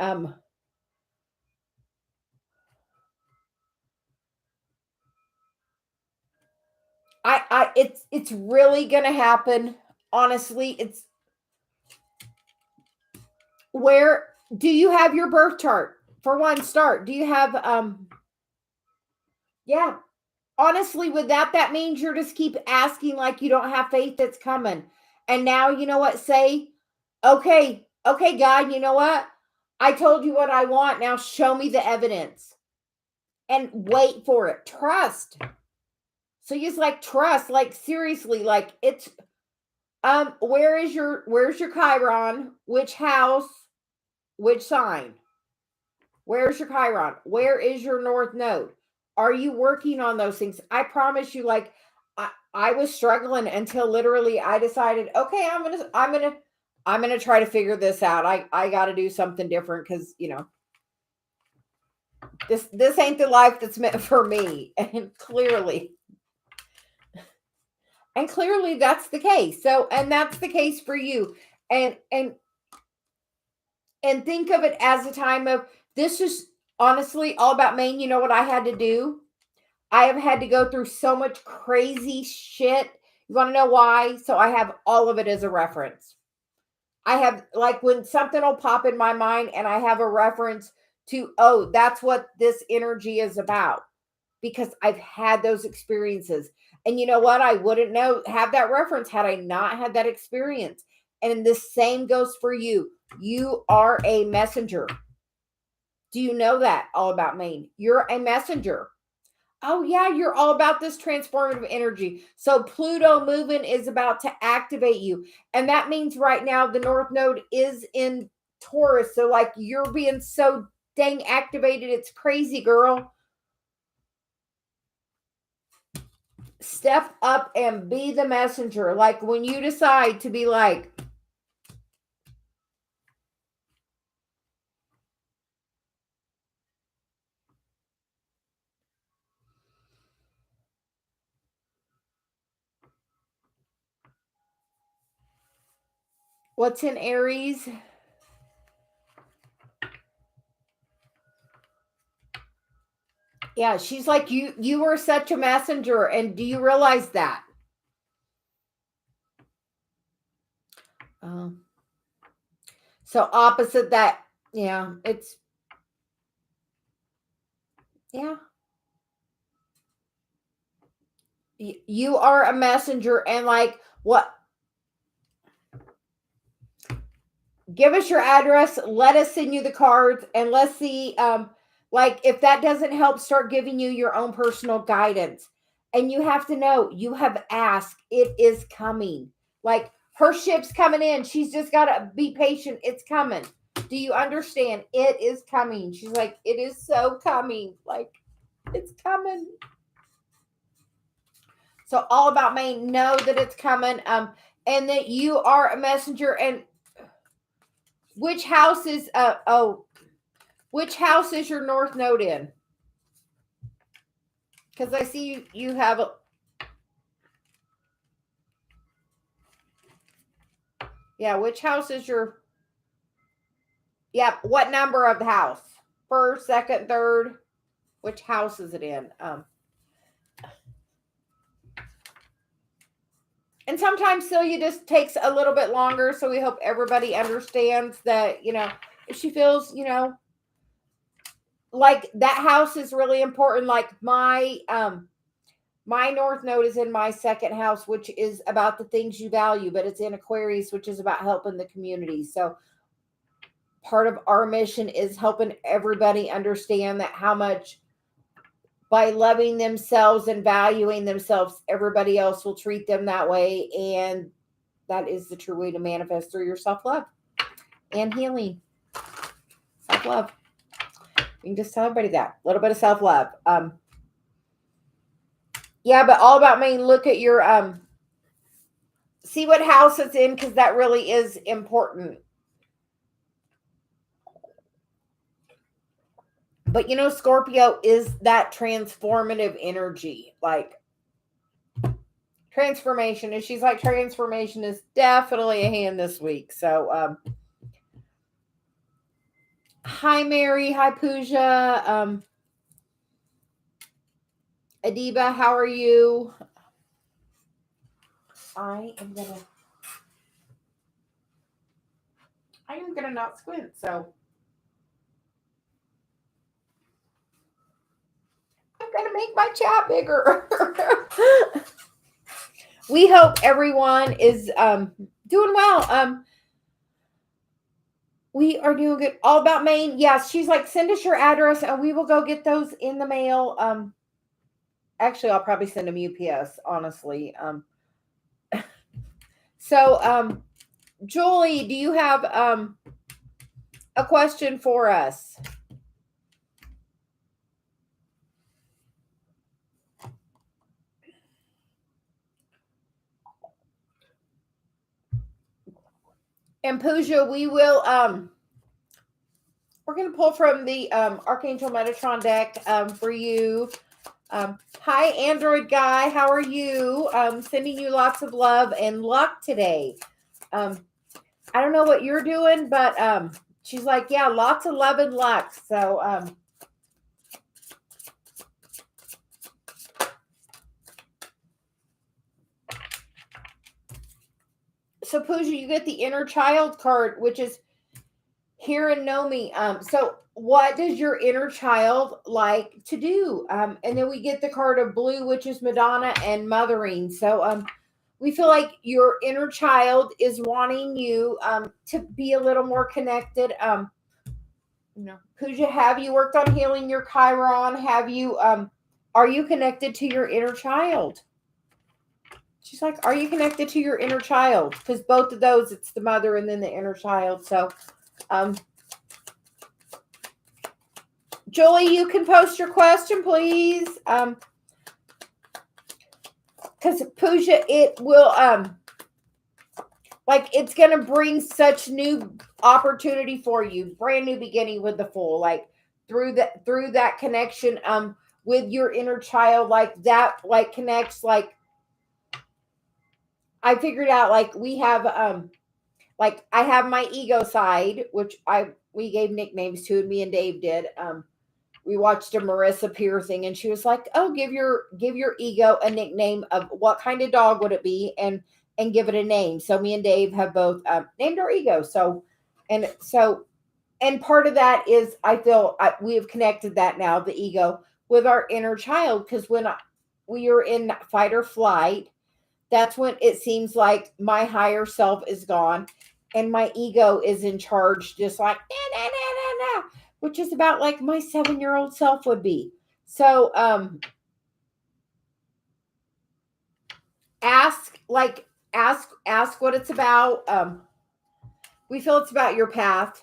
It's really gonna happen. Honestly, it's where do you have your birth chart? For one, start. Do you have yeah. Honestly, with that means you're just keep asking like you don't have faith that's coming. And now you know what? Say, okay, God, you know what? I told you what I want. Now show me the evidence. And wait for it. Trust. So you just like trust, like seriously, like it's where's your Chiron? Which house? Which sign? Where's your Chiron? Where is your North Node? Are you working on those things? I promise you, like I was struggling until literally I decided, okay, I'm gonna try to figure this out. I gotta do something different because this ain't the life that's meant for me. And clearly that's the case. So and that's the case for you. And think of it as a time of this is honestly all about Maine. You know what I had to do? I have had to go through so much crazy shit. You want to know why? So I have all of it as a reference. I have like when something will pop in my mind and I have a reference to, oh, that's what this energy is about because I've had those experiences. And you know what? I wouldn't have that reference had I not had that experience. And the same goes for you. You are a messenger. Do you know that all about Maine? You're a messenger. Oh, yeah, you're all about this transformative energy. So, Pluto moving is about to activate you. And that means right now the North Node is in Taurus. So, like, you're being so dang activated. It's crazy, girl. Step up and be the messenger. Like, when you decide to be like, what's in Aries? Yeah, she's like, you were such a messenger. And do you realize that? So opposite that, yeah, it's yeah. You are a messenger and like what give us your address, let us send you the cards and let's see like if that doesn't help start giving you your own personal guidance. And you have to know you have asked, it is coming. Like her ship's coming in. She's just got to be patient. It's coming. Do you understand? It is coming. She's like, it is so coming. Like it's coming. So all about Maine, know that it's coming. And that you are a messenger. And which house is which house is your North Node in? Because I see you have a yeah, which house is your what number of the house? First, second, third? Which house is it in? And sometimes Celia just takes a little bit longer, so we hope everybody understands that, if she feels, like that house is really important. Like my North Node is in my second house, which is about the things you value, but it's in Aquarius, which is about helping the community. So part of our mission is helping everybody understand that how much by loving themselves and valuing themselves, everybody else will treat them that way. And that is the true way to manifest through your self-love and healing. Self-love. You can just tell everybody that. A little bit of self-love. Yeah, but all about me. Look at your, see what house it's in, because that really is important. But you know, Scorpio is that transformative energy, like transformation. And she's like, transformation is definitely a hand this week. So, hi, Mary. Hi, Pooja. Adiba, how are you? I am gonna not squint, so I'm gonna make my chat bigger. We hope everyone is doing well. We are doing good. All about Maine. Yes, she's like, send us your address and we will go get those in the mail. Actually, I'll probably send them UPS, honestly. So, Julie, do you have a question for us? And Pooja, we will we're gonna pull from the Archangel Metatron deck for you. Hi, Android guy, how are you? Sending you lots of love and luck today. I don't know what you're doing, but she's like, yeah, lots of love and luck. So Pooja, you get the inner child card, which is hear and know me. So what does your inner child like to do? And then we get the card of blue, which is Madonna and mothering. So we feel like your inner child is wanting you to be a little more connected. Pooja, have you worked on healing your Chiron? Have you are you connected to your inner child? She's like, are you connected to your inner child? Because both of those, it's the mother and then the inner child. So Julie, you can post your question, please. Because Pooja, it will like it's gonna bring such new opportunity for you, brand new beginning with the Fool, like through that connection with your inner child, like that, like connects. Like I figured out, like we have like I have my ego side, which we gave nicknames to, and me and Dave did. We watched a Marissa Peer thing, and she was like, "Oh, give your ego a nickname of what kind of dog would it be, and give it a name." So me and Dave have both named our ego. And part of that is I feel we have connected that now, the ego, with our inner child, because when we are in fight or flight, that's when it seems like my higher self is gone, and my ego is in charge, just like nah, nah, nah, nah, nah, which is about like my 7-year-old self would be. So ask what it's about. We feel it's about your path.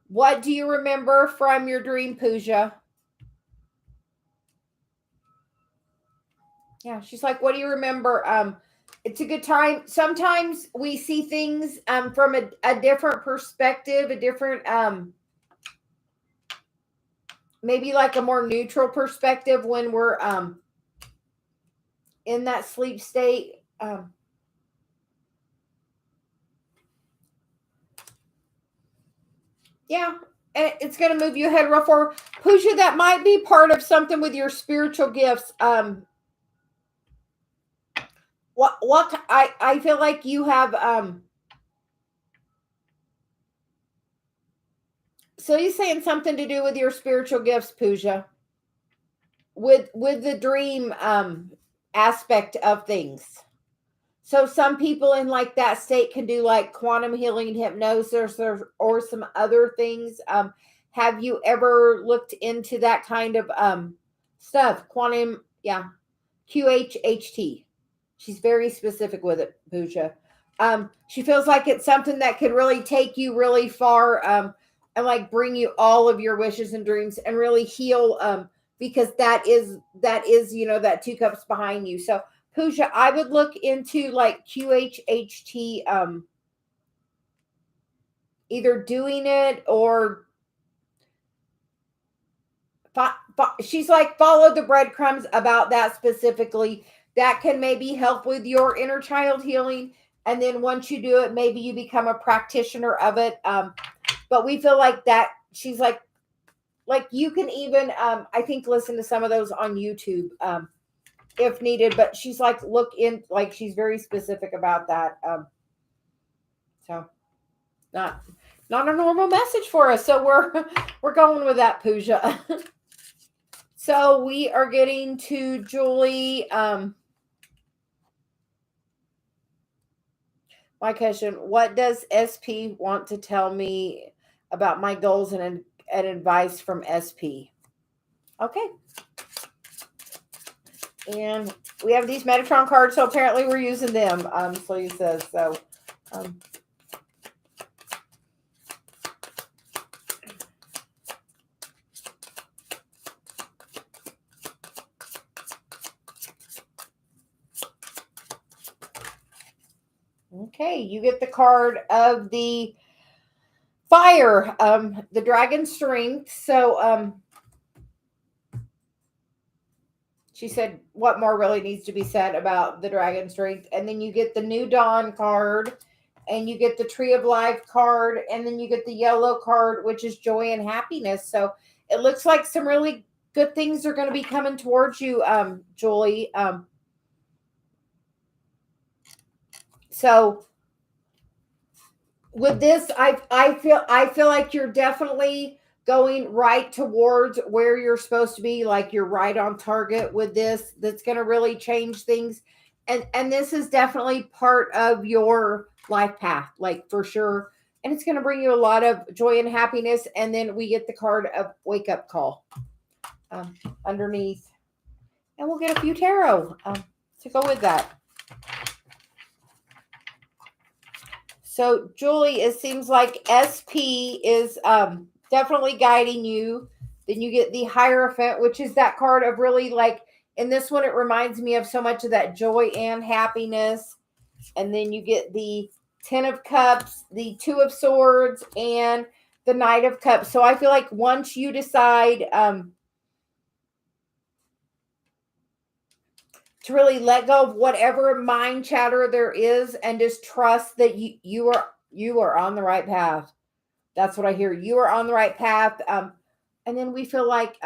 What do you remember from your dream, Pooja? Yeah, she's like, what do you remember? It's a good time. Sometimes we see things from a different perspective, a different maybe like a more neutral perspective when we're in that sleep state. Yeah, and it's going to move you ahead real forward. Pooja, that might be part of something with your spiritual gifts. What I feel like you have so you're saying something to do with your spiritual gifts, Pooja, with the dream aspect of things. So some people in like that state can do like quantum healing, hypnosis, or some other things. Have you ever looked into that kind of stuff? Quantum, yeah, QHHT. She's very specific with it, Pooja. She feels like it's something that could really take you really far, and like bring you all of your wishes and dreams and really heal, because that is that 2 cups behind you. So Pooja, I would look into like QHHT, either doing it or she's like, follow the breadcrumbs about that specifically. That can maybe help with your inner child healing. And then once you do it, maybe you become a practitioner of it. But we feel like that she's like you can even, I think, listen to some of those on YouTube, if needed. But she's like, look in, like, she's very specific about that. So not a normal message for us. So we're going with that, Pooja. So we are getting to Julie. My question: what does SP want to tell me about my goals and advice from SP? Okay. And we have these Metatron cards, so apparently we're using them. Celia says so. Okay, you get the card of the fire, the dragon strength. So she said, what more really needs to be said about the dragon strength? And then you get the new dawn card, and you get the tree of life card, and then you get the yellow card, which is joy and happiness. So it looks like some really good things are going to be coming towards you, Julie. So with this, I feel like you're definitely going right towards where you're supposed to be. Like you're right on target with this. That's going to really change things, and this is definitely part of your life path, like for sure. And it's going to bring you a lot of joy and happiness. And then we get the card of wake up call underneath, and we'll get a few tarot to go with that. So, Julie, it seems like SP is definitely guiding you. Then you get the Hierophant, which is that card of really like, in this one, it reminds me of so much of that joy and happiness. And then you get the 10 of Cups, the 2 of Swords, and the Knight of Cups. So I feel like once you decide to really let go of whatever mind chatter there is and just trust that you are on the right path. That's what I hear. You are on the right path. And then we feel like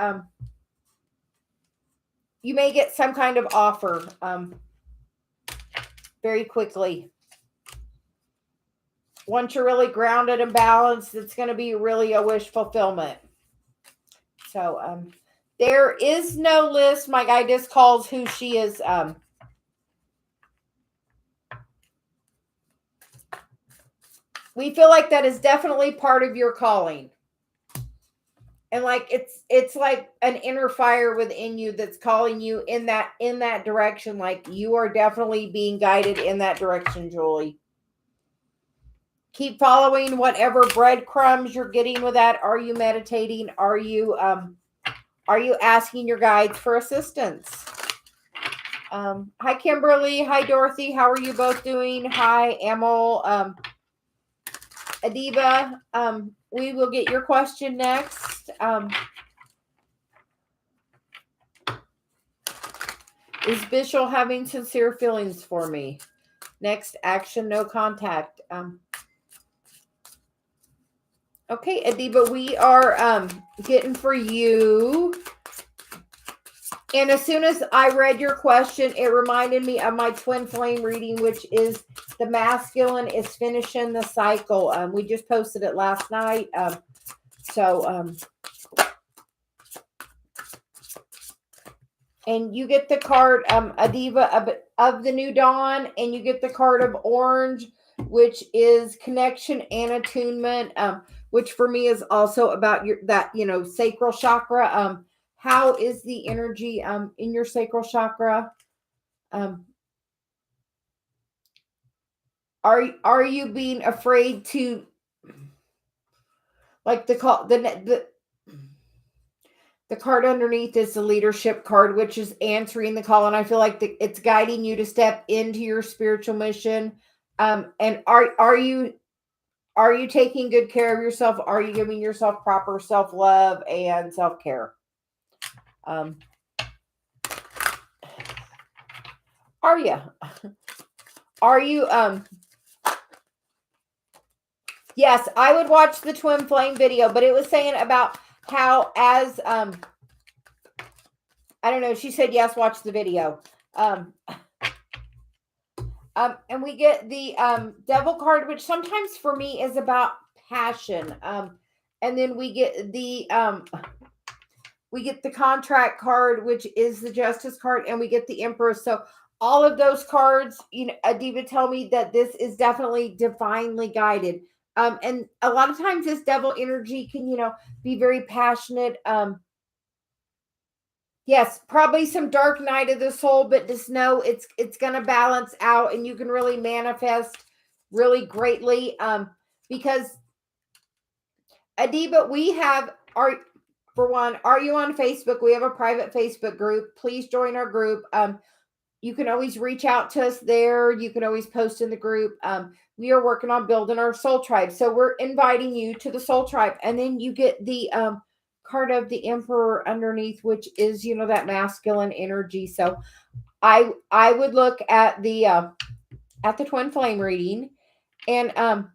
you may get some kind of offer very quickly. Once you're really grounded and balanced, it's going to be really a wish fulfillment. So there is no list. My guy just calls who she is. We feel like that is definitely part of your calling. And like it's like an inner fire within you that's calling you in that direction. Like you are definitely being guided in that direction, Julie. Keep following whatever breadcrumbs you're getting with that. Are you meditating? Are you asking your guides for assistance? Hi, Kimberly. Hi, Dorothy. How are you both doing? Hi, Emil. Adiba, we will get your question next. Is Bishop having sincere feelings for me? Next action, no contact. Okay, Adiba, we are getting for you. And as soon as I read your question, it reminded me of my twin flame reading, which is the masculine is finishing the cycle. We just posted it last night. So And you get the card, a diva of the new dawn, and you get the card of orange, which is connection and attunement, which for me is also about sacral chakra. How is the energy in your sacral chakra? Are you being afraid to, like, the card underneath is the leadership card, which is answering the call. And I feel like it's guiding you to step into your spiritual mission. And are you taking good care of yourself? Are you giving yourself proper self-love and self-care? Are you? Are you yes, I would watch the twin flame video, but it was saying about how, as I don't know, she said yes, watch the video. And we get the devil card, which sometimes for me is about passion. And then we get the contract card, which is the justice card, and we get the Empress. So all of those cards, Adiva tell me that this is definitely divinely guided. And a lot of times this devil energy can, be very passionate. Yes, probably some dark night of the soul, but just know it's going to balance out, and you can really manifest really greatly. Because Adiba, are you on Facebook? We have a private Facebook group. Please join our group. You can always reach out to us there. You can always post in the group. We are working on building our soul tribe. So we're inviting you to the soul tribe. And then you get the card of the Emperor underneath, which is, that masculine energy. So I would look at the twin flame reading, and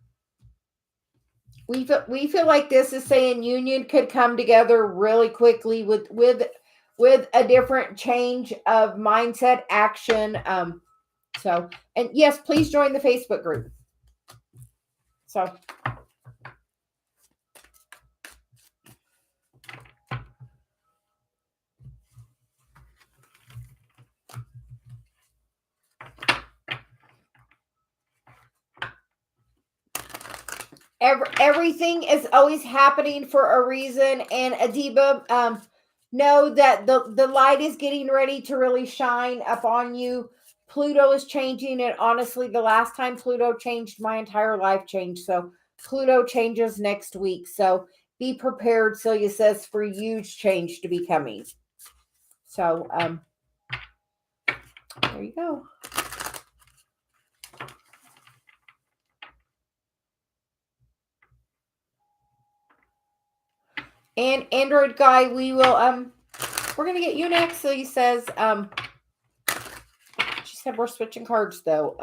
we feel like this is saying union could come together really quickly with a different change of mindset, action. So, and yes, please join the Facebook group. So, everything is always happening for a reason. And Adiba, know that the light is getting ready to really shine upon you. Pluto is changing, and honestly, the last time Pluto changed, my entire life changed. So Pluto changes next week. So be prepared, Celia says, for huge change to be coming. So there you go. And Android guy, we will we're gonna get you next. Celia says, she said we're switching cards though.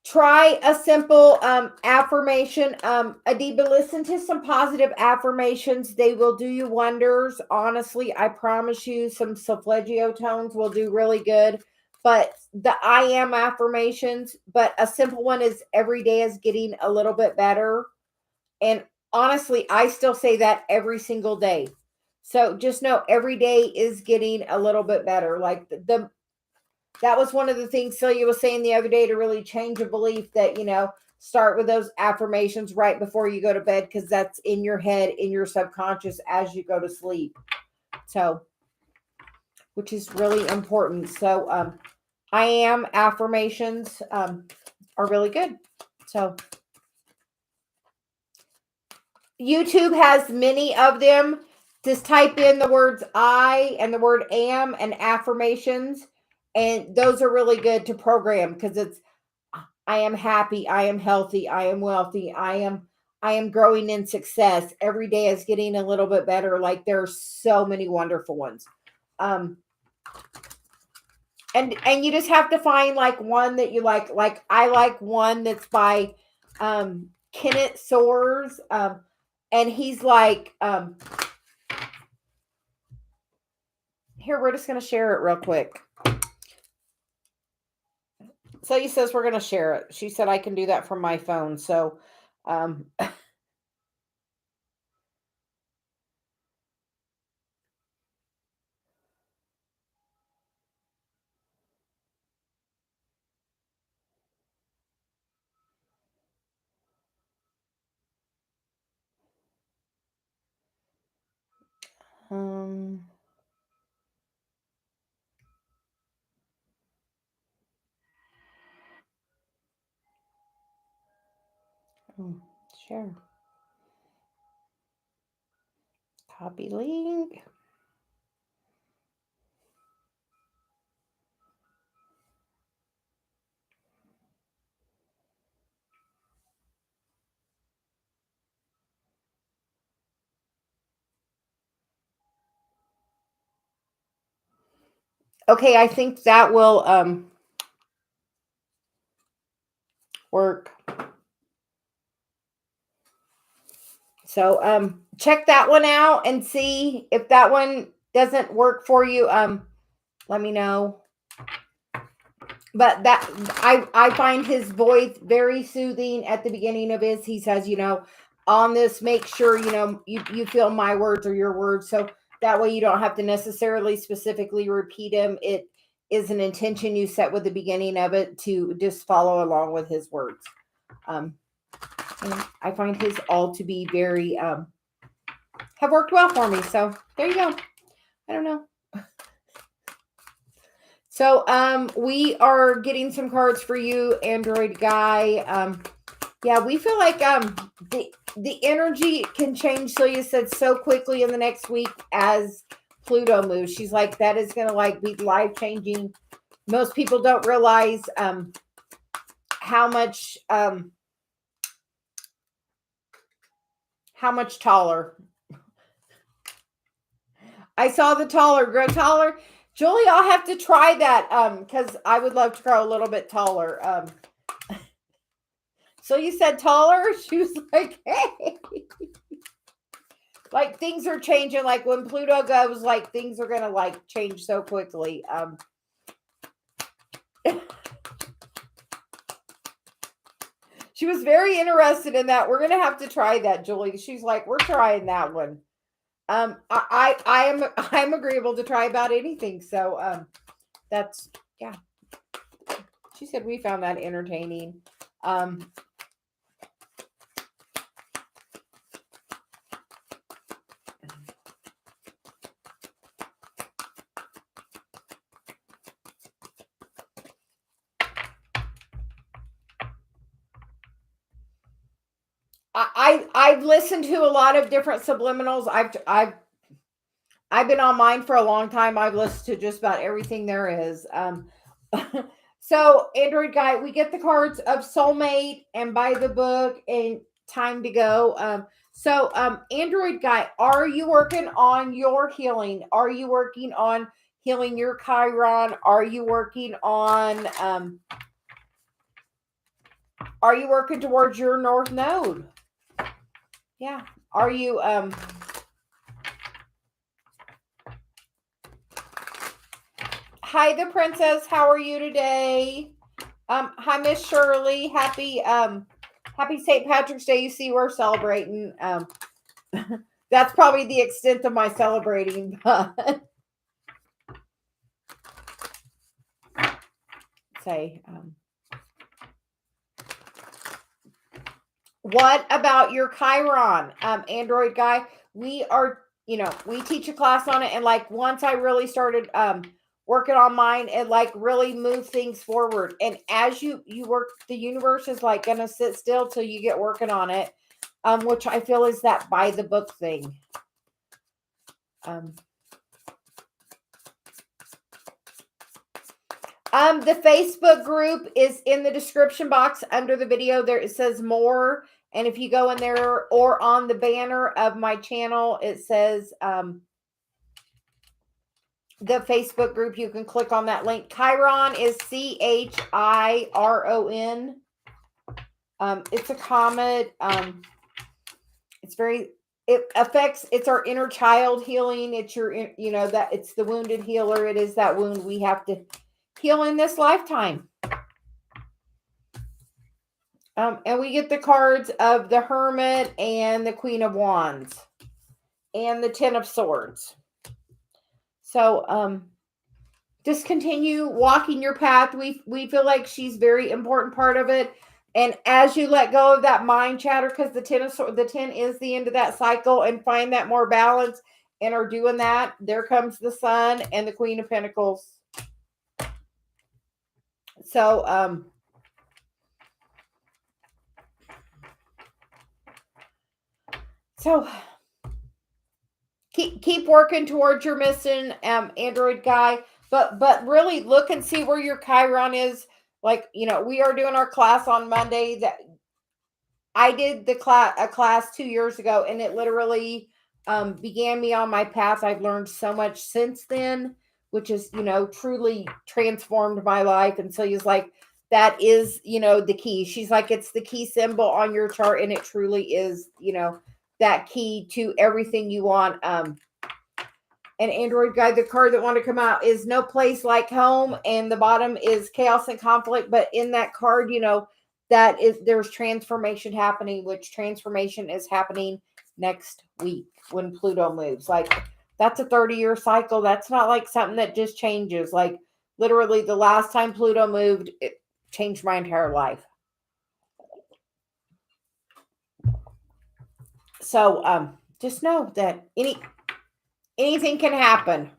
Try a simple affirmation. Adiba, listen to some positive affirmations. They will do you wonders. Honestly, I promise you, some solfeggio tones will do really good. But the I am affirmations, but a simple one is every day is getting a little bit better. And honestly, I still say that every single day. So just know every day is getting a little bit better. Like that was one of the things Celia was saying the other day, to really change a belief that, start with those affirmations right before you go to bed, because that's in your head, in your subconscious as you go to sleep. So, which is really important. So, I am affirmations are really good. So, YouTube has many of them. Just type in the words I and the word am and affirmations. And those are really good to program, because it's I am happy, I am healthy, I am wealthy, I am growing in success. Every day is getting a little bit better. Like, there are so many wonderful ones. And you just have to find like one that you like. Like, I like one that's by Kenneth Soares. And he's like, here, we're just going to share it real quick. Celia says we're going to share it. She said I can do that from my phone. So, um, share. Copy link. Okay, I think that will work. So check that one out and see if that one doesn't work for you. Let me know. But that I find his voice very soothing at the beginning of his. He says, on this, make sure you feel my words or your words. So that way you don't have to necessarily specifically repeat him. It is an intention you set with the beginning of it to just follow along with his words. And I find his all to be very have worked well for me. So there you go. I don't know. So we are getting some cards for you, Android guy. Yeah, we feel like the energy can change, Celia said, so quickly in the next week as Pluto moves. She's like, that is gonna like be life changing. Most people don't realize how much taller. I saw the taller, grow taller. Julie, I'll have to try that because I would love to grow a little bit taller. So you said taller? She was like, hey. Like things are changing. Like when Pluto goes, like things are going to like change so quickly. She was very interested in that. We're going to have to try that, Julie. She's like, we're trying that one. I'm agreeable to try about anything. So that's yeah. She said we found that entertaining. I've listened to a lot of different subliminals. I've been on mine for a long time. I've listened to just about everything there is. So Android guy, we get the cards of soulmate and buy the book and time to go. So Android guy, are you working on your healing? Are you working on healing your Chiron? Are you working on are you working towards your North Node? Yeah. Are you Hi the princess, how are you today? Hi Miss Shirley. Happy St. Patrick's Day. You see we're celebrating. That's probably the extent of my celebrating, but say what about your Chiron, Android guy? We are, we teach a class on it, and like once I really started working on mine, it like really moved things forward. And as you work, the universe is like gonna sit still till you get working on it, which I feel is that by the book thing. The Facebook group is in the description box under the video. There it says more. And if you go in there or on the banner of my channel, it says the Facebook group. You can click on that link. Chiron is Chiron. It's a comet. It's our inner child healing. It's that it's the wounded healer. It is that wound we have to heal in this lifetime. And we get the cards of the Hermit and the Queen of Wands and the Ten of Swords. So, just continue walking your path. We feel like she's very important part of it. And as you let go of that mind chatter, because the 10 is the end of that cycle, and find that more balance and are doing that, there comes the Sun and the Queen of Pentacles. So, keep working towards your mission, Android guy. But really look and see where your Chiron is. Like, we are doing our class on Monday. That I did a class 2 years ago, and it literally began me on my path. I've learned so much since then, which is, truly transformed my life. And Celia's like, that is, the key. She's like, it's the key symbol on your chart, and it truly is, that key to everything you want. And Android guide, the card that want to come out is No Place Like Home, and the bottom is Chaos and Conflict. But in that card, there's transformation happening, which transformation is happening next week when Pluto moves. Like, that's a 30-year cycle. That's not like something that just changes. Like, literally the last time Pluto moved, it changed my entire life. So, just know that anything can happen.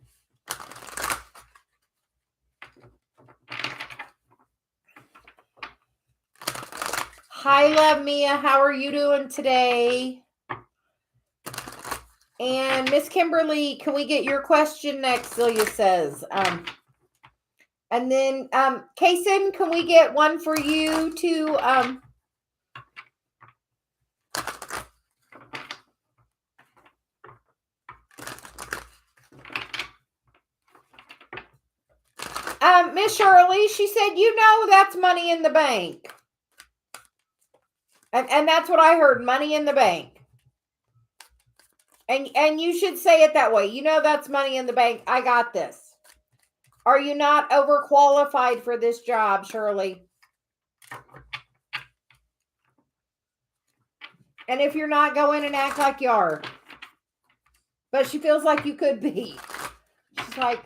Hi, Love Mia. How are you doing today? And Miss Kimberly, can we get your question next? Celia says. And then Kason, can we get one for you to Miss Shirley, she said, that's money in the bank. And that's what I heard, money in the bank. And you should say it that way. That's money in the bank. I got this. Are you not overqualified for this job, Shirley? And if you're not, go in and act like you are. But she feels like you could be. She's like,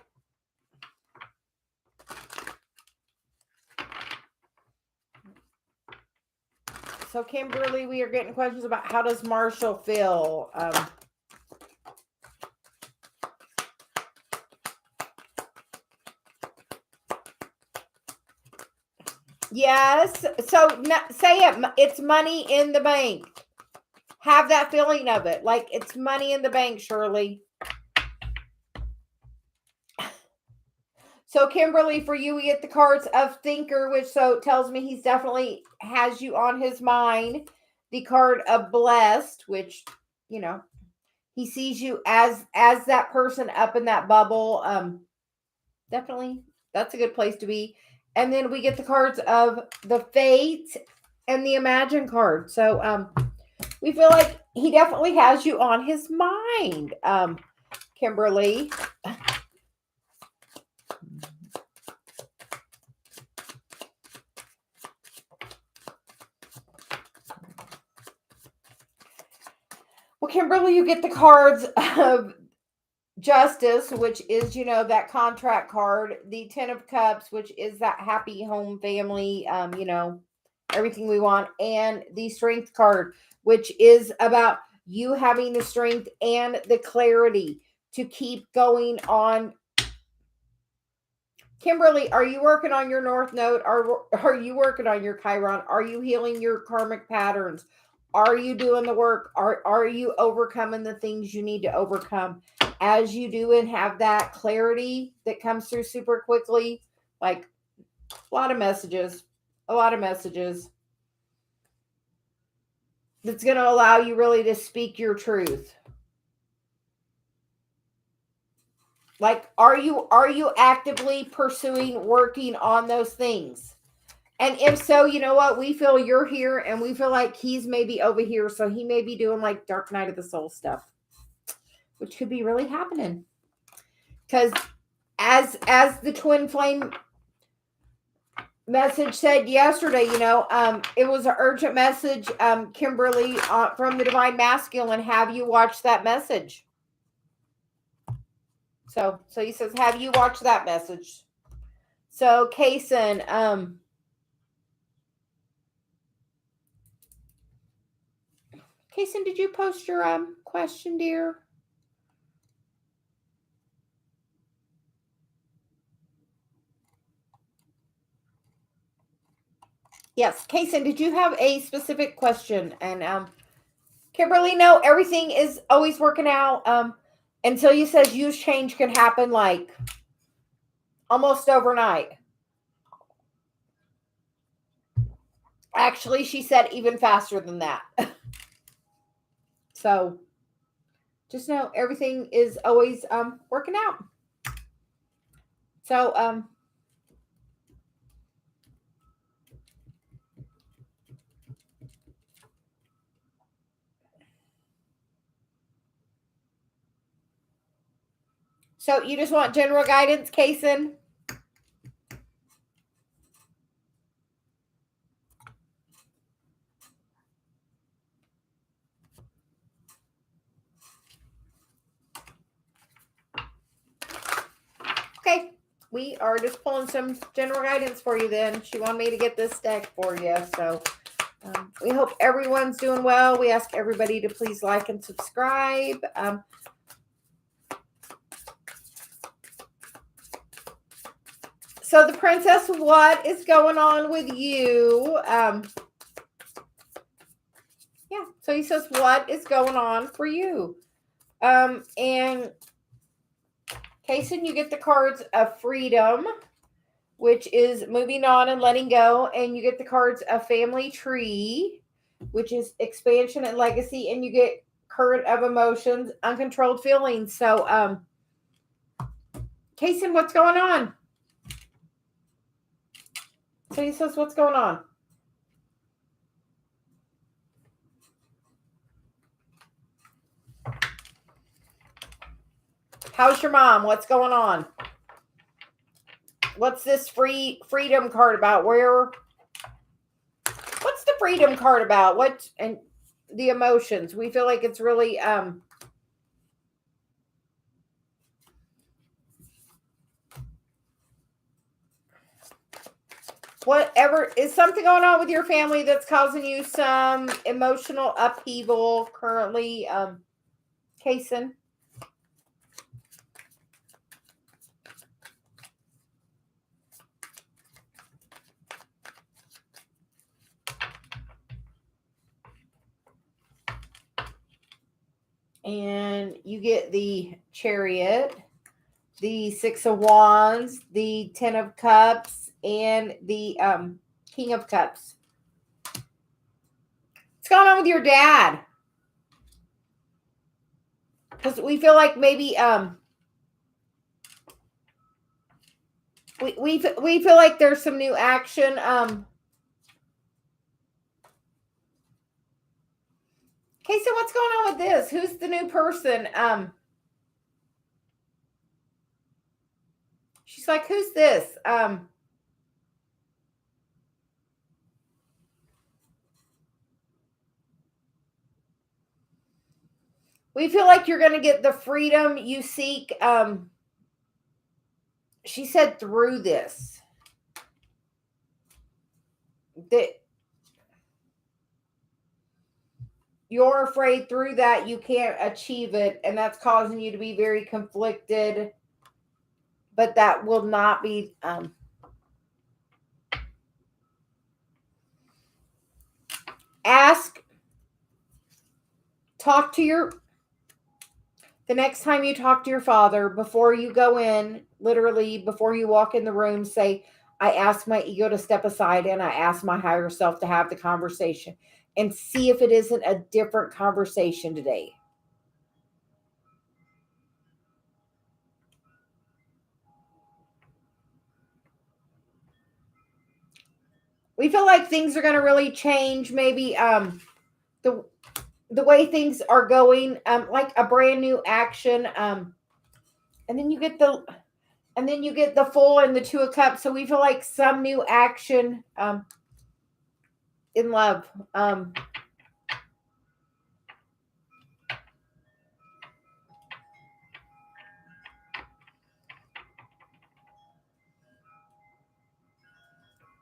so Kimberly, we are getting questions about how does Marshall feel? Yes. So say it. It's money in the bank. Have that feeling of it. Like it's money in the bank, Shirley. So Kimberly, for you, we get the cards of Thinker, which so tells me he's definitely has you on his mind. The card of Blessed, which, he sees you as that person up in that bubble. Definitely, that's a good place to be. And then we get the cards of the Fate and the Imagine card. So we feel like he definitely has you on his mind, Kimberly. Well, Kimberly, you get the cards of Justice, which is, that contract card, the 10 of Cups, which is that happy home family, everything we want, and the Strength card, which is about you having the strength and the clarity to keep going on. Kimberly, are you working on your North Node? Are you working on your Chiron? Are you healing your karmic patterns? Are you doing the work? Are you overcoming the things you need to overcome? As you do and have that clarity that comes through super quickly, like a lot of messages that's going to allow you really to speak your truth. Like, are you actively pursuing working on those things? And if so, you know what? We feel you're here and we feel like he's maybe over here. So he may be doing like Dark Night of the Soul stuff, which could be really happening. Because as the twin flame, message said yesterday, it was an urgent message, Kimberly, from the Divine Masculine. Have you watched that message? So he says, have you watched that message? So Kason, did you post your question, dear? Yes, Kason, did you have a specific question? And Kimberly, no, everything is always working out. Until you says use change can happen like almost overnight. Actually, she said even faster than that. So just know everything is always working out. So so you just want general guidance, Kason? Okay, we are just pulling some general guidance for you then. She wanted me to get this deck for you. So we hope everyone's doing well. We ask everybody to please like and subscribe. So the princess, what is going on with you? Yeah, so he says, what is going on for you? And Kason, you get the cards of freedom, which is moving on and letting go. And you get the cards of family tree, which is expansion and legacy. And you get current of emotions, uncontrolled feelings. So, Kason, what's going on? So he says, what's going on? How's your mom? What's going on? What's this freedom card about? What's the freedom card about? What, and the emotions? We feel like it's really whatever, is something going on with your family that's causing you some emotional upheaval currently, Kason? And you get the Chariot, the Six of Wands, the Ten of Cups, and the King of Cups. What's going on with your dad? Because we feel like maybe we feel like there's some new action. Okay, so what's going on with this? Who's the new person? She's like, who's this? We feel like you're going to get the freedom you seek. She said through this. That you're afraid through that you can't achieve it, and that's causing you to be very conflicted. But that will not be talk to your, the next time you talk to your father, before you go in, literally before you walk in the room, say, I ask my ego to step aside and I ask my higher self to have the conversation, and see if it isn't a different conversation today. We feel like things are going to really change. Maybe the way things are going, like a brand new action. And then you get the And then you get the Fool and the Two of Cups. So we feel like some new action in love.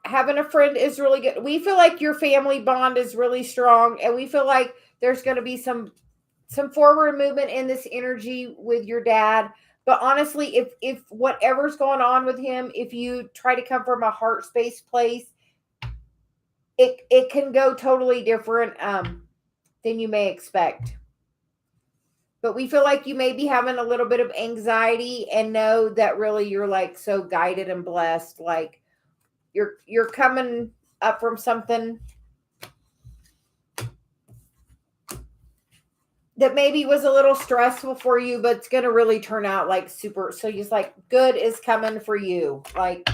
Having a friend is really good. We feel like your family bond is really strong, and we feel like there's going to be some forward movement in this energy with your dad. But honestly, if whatever's going on with him, if you try to come from a heart space place, it can go totally different than you may expect. But we feel like you may be having a little bit of anxiety, and know that really you're like so guided and blessed. Like you're coming up from something that maybe was a little stressful for you, but it's going to really turn out like super. So he's like, good is coming for you. Like,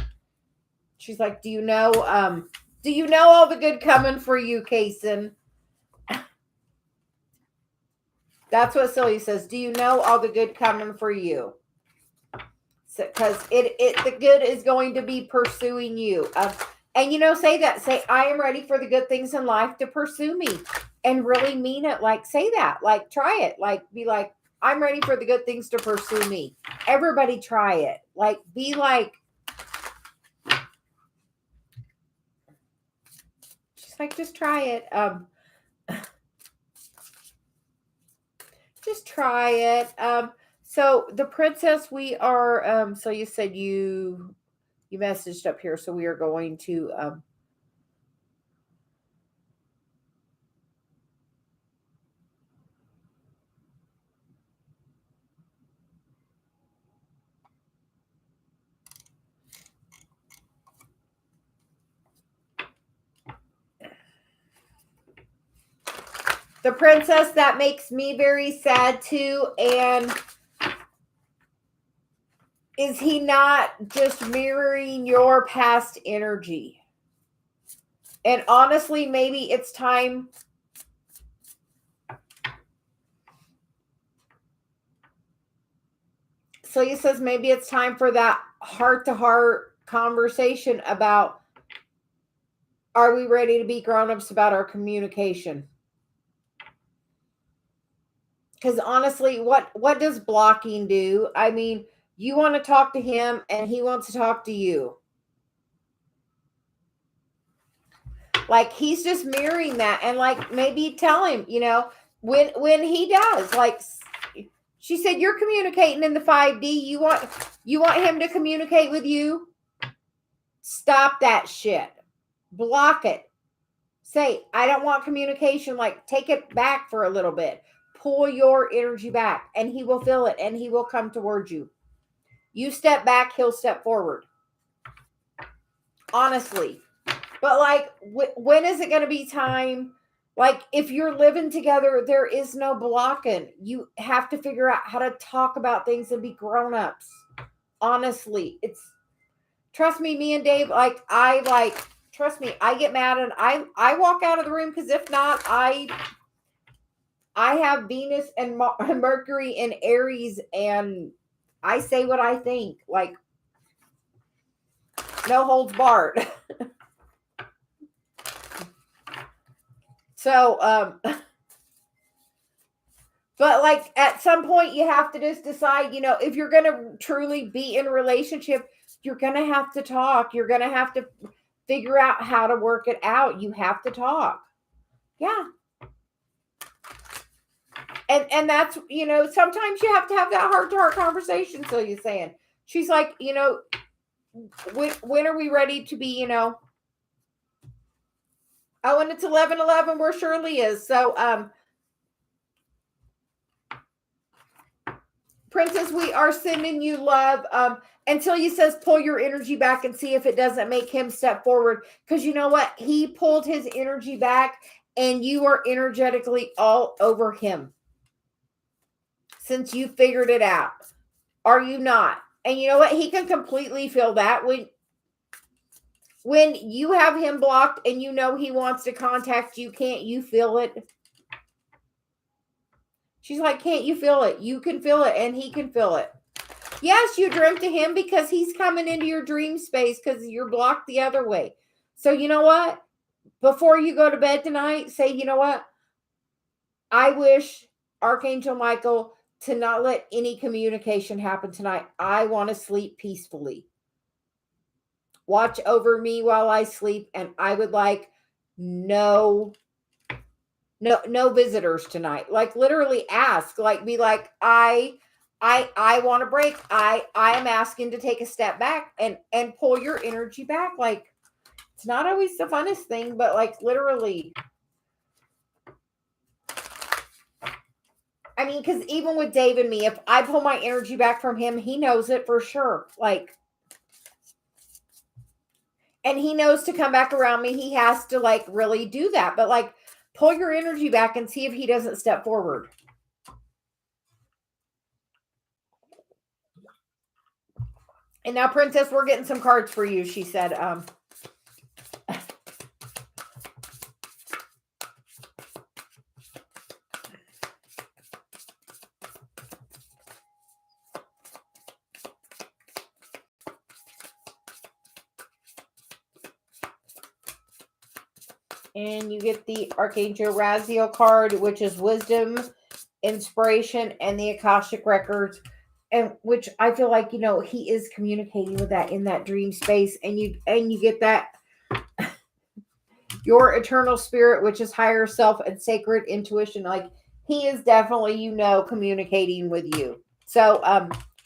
she's like, do you know all the good coming for you, Kaysen? That's what Celia says. Do you know all the good coming for you? Because the good is going to be pursuing you. And say that. Say, I am ready for the good things in life to pursue me. And really mean it. Like, say that. Like, try it. Like, be like, I'm ready for the good things to pursue me. Everybody try it. Like, be like, she's like, just try it. Just try it. So the princess, we are, so you said you messaged up here. So we are going to, the princess, that makes me very sad too. And is he not just mirroring your past energy? And honestly, maybe it's time. So he says maybe it's time for that heart-to-heart conversation about, are we ready to be grown-ups about our communication? Because honestly, what does blocking do? I mean, you want to talk to him and he wants to talk to you. Like, he's just mirroring that. And like, maybe tell him, when he does, like she said, you're communicating in the 5D. You want him to communicate with you? Stop that shit. Block it. Say, I don't want communication. Like, take it back for a little bit. Pull your energy back, and he will feel it, and he will come towards you. You step back, he'll step forward. Honestly. But like, when is it going to be time? Like, if you're living together, there is no blocking. You have to figure out how to talk about things and be grown-ups. Honestly, trust me and Dave, trust me, I get mad and I walk out of the room, because if not, I have Venus and Mercury in Aries, and I say what I think, like, no holds barred. So, but like, at some point you have to just decide, if you're going to truly be in a relationship, you're going to have to talk. You're going to have to figure out how to work it out. You have to talk. Yeah. And that's, sometimes you have to have that heart-to-heart conversation. So you're saying, she's like, when are we ready to be, oh, and it's 11:11 where Shirley is. So, Princess, we are sending you love. And Celia says, pull your energy back and see if it doesn't make him step forward. Because you know what? He pulled his energy back, and you are energetically all over him since you figured it out. Are you not? And you know what? He can completely feel that when you have him blocked and he wants to contact you. Can't you feel it? She's like, can't you feel it? You can feel it, and he can feel it. Yes, you dreamt of him because he's coming into your dream space because you're blocked the other way. So you know what? Before you go to bed tonight, say, you know what? I wish Archangel Michael to not let any communication happen tonight. I want to sleep peacefully. Watch over me while I sleep, and I would like no visitors tonight. Like literally ask, like be like, I want to break. I am asking to take a step back and pull your energy back. Like it's not always the funnest thing, but like literally. I mean, because even with Dave and me, if I pull my energy back from him, he knows it for sure. Like, and he knows to come back around me, he has to like really do that. But like, pull your energy back and see if he doesn't step forward. And now, Princess, we're getting some cards for you, she said. And you get the Archangel Raziel card, which is wisdom, inspiration, and the Akashic records. And which I feel like, you know, he is communicating with that in that dream space. And you get that your eternal spirit, which is higher self and sacred intuition. Like he is definitely, you know, communicating with you. So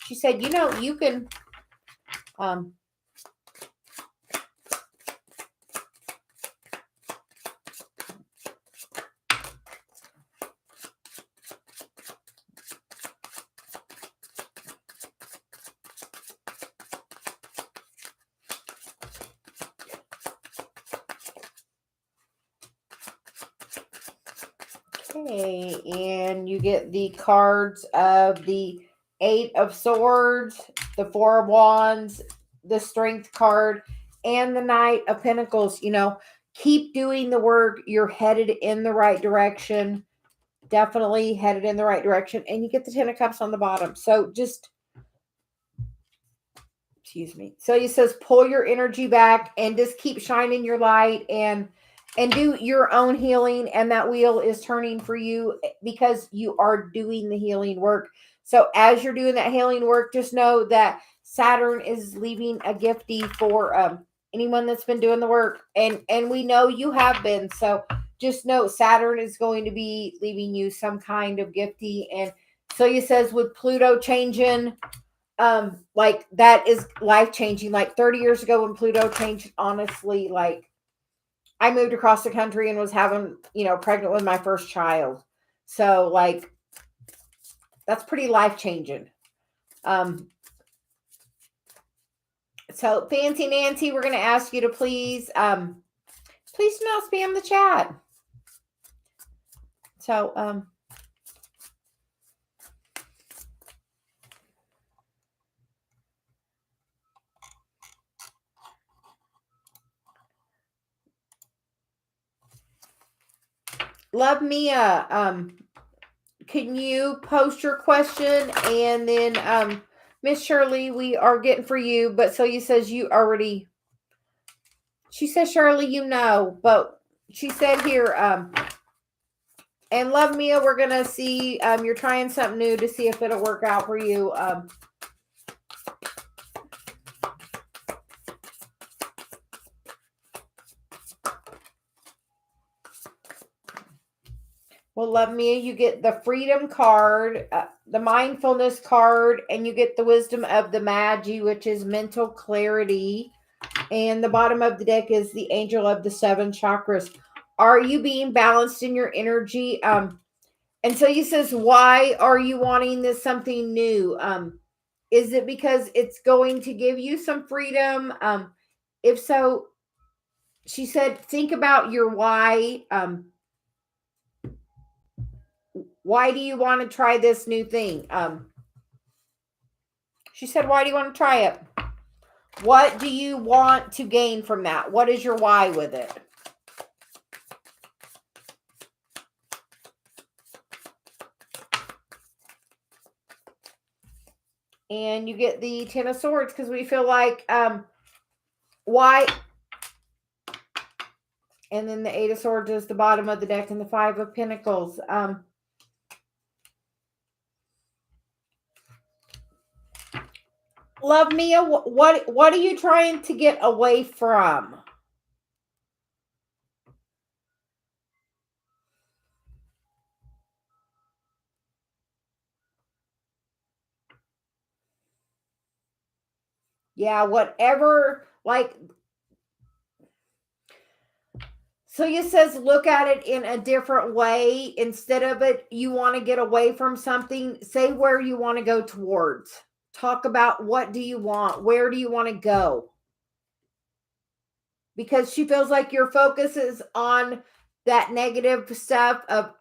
she said, you know, you can okay, and you get the cards of the Eight of Swords, the Four of Wands, the Strength card, and the Knight of Pentacles. You know, keep doing the work. You're headed in the right direction. Definitely headed in the right direction. And you get the Ten of Cups on the bottom. So just, excuse me. So he says, pull your energy back and just keep shining your light and do your own healing. And that wheel is turning for you because you are doing the healing work. So as you're doing that healing work, just know that Saturn is leaving a gifty for anyone that's been doing the work. And we know you have been. So just know Saturn is going to be leaving you some kind of gifty. And so he says with Pluto changing, like that is life changing. Like 30 years ago when Pluto changed, honestly, like I moved across the country and was having, you know, pregnant with my first child. So like that's pretty life changing. So Fancy Nancy, we're going to ask you to please please do not spam the chat. So Love Mia, can you post your question? And then Miss Shirley, we are getting for you, but Celia says you already, she says, Shirley, you know, but she said here, and Love Mia, we're gonna see, you're trying something new to see if it'll work out for you. Well, Love Mia, you get the Freedom card, the Mindfulness card, and you get the Wisdom of the Magi, which is mental clarity. And the bottom of the deck is the Angel of the Seven Chakras. Are you being balanced in your energy? And so he says, why are you wanting this something new? Is it because it's going to give you some freedom? If so, she said, think about your why. Why do you want to try this new thing? She said, why do you want to try it? What do you want to gain from that? What is your why with it? And you get the Ten of Swords because we feel like, why? And then the Eight of Swords is the bottom of the deck and the Five of Pentacles. Love, Mia, what are you trying to get away from? Yeah, whatever, like, Celia says, look at it in a different way. Instead of it, you want to get away from something, say where you want to go towards. Talk about what do you want? Where do you want to go? Because she feels like your focus is on that negative stuff of,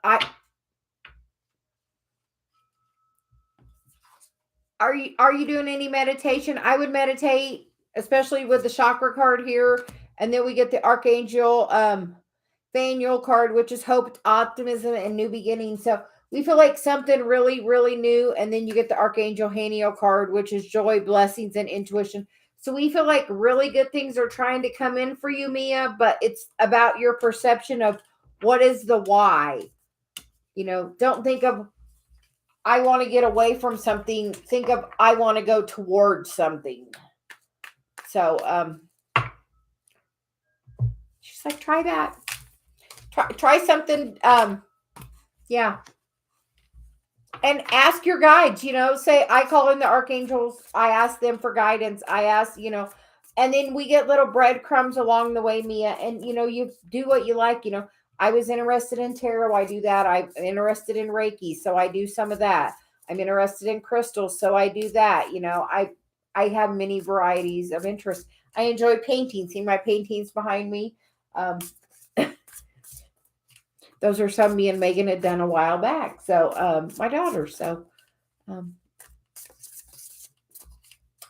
are you doing any meditation? I would meditate, especially with the chakra card here. And then we get the Archangel Faniel card, which is hope, optimism, and new beginnings. So we feel like something really, really new. And then you get the Archangel Haniel card, which is joy, blessings, and intuition. So we feel like really good things are trying to come in for you, Mia, but it's about your perception of what is the why. You know, don't think of, I want to get away from something. Think of, I want to go towards something. So she's like, try that. Try something. Yeah. And ask your guides, you know, say, I call in the archangels. I ask them for guidance. I ask, you know, and then we get little breadcrumbs along the way, Mia. And, you know, you do what you like. You know, I was interested in tarot. I do that. I'm interested in Reiki. So I do some of that. I'm interested in crystals. So I do that. You know, I have many varieties of interest. I enjoy painting. See my paintings behind me. Those are some me and Megan had done a while back. So my daughter. So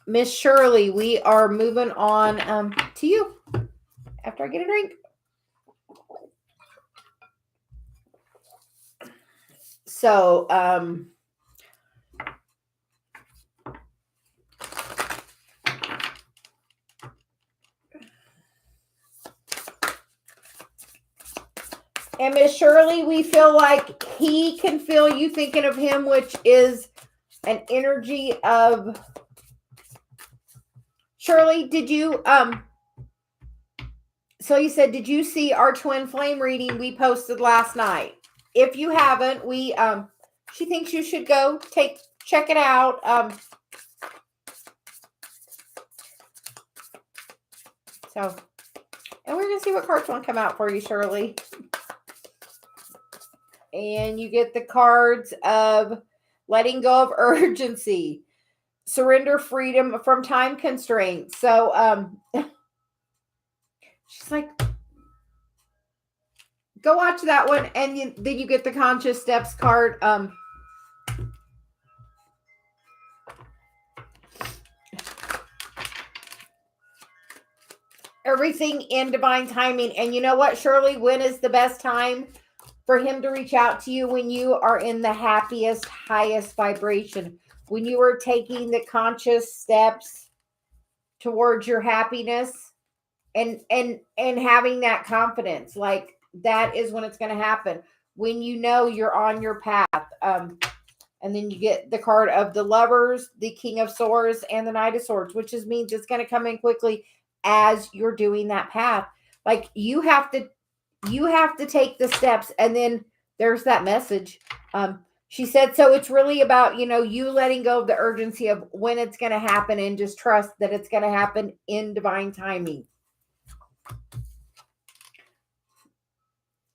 Miss Shirley, we are moving on to you after I get a drink. So and Miss Shirley, we feel like he can feel you thinking of him, which is an energy of Shirley. Did you so you said, did you see our twin flame reading we posted last night? If you haven't, we she thinks you should go check it out. So, and we're gonna see what cards want to come out for you, Shirley. And you get the cards of letting go of urgency, surrender, freedom from time constraints. So she's like, go watch that one. And then you get the conscious steps card. Everything in divine timing. And you know what, Shirley, when is the best time for him to reach out to you? When you are in the happiest, highest vibration, when you are taking the conscious steps towards your happiness and having that confidence. Like, that is when it's going to happen, when you know you're on your path. And then you get the card of the Lovers, the King of Swords, and the Knight of Swords, which means it's going to come in quickly as you're doing that path. Like, you have to take the steps. And then there's that message. She said, so it's really about, you know, you letting go of the urgency of when it's going to happen and just trust that it's going to happen in divine timing.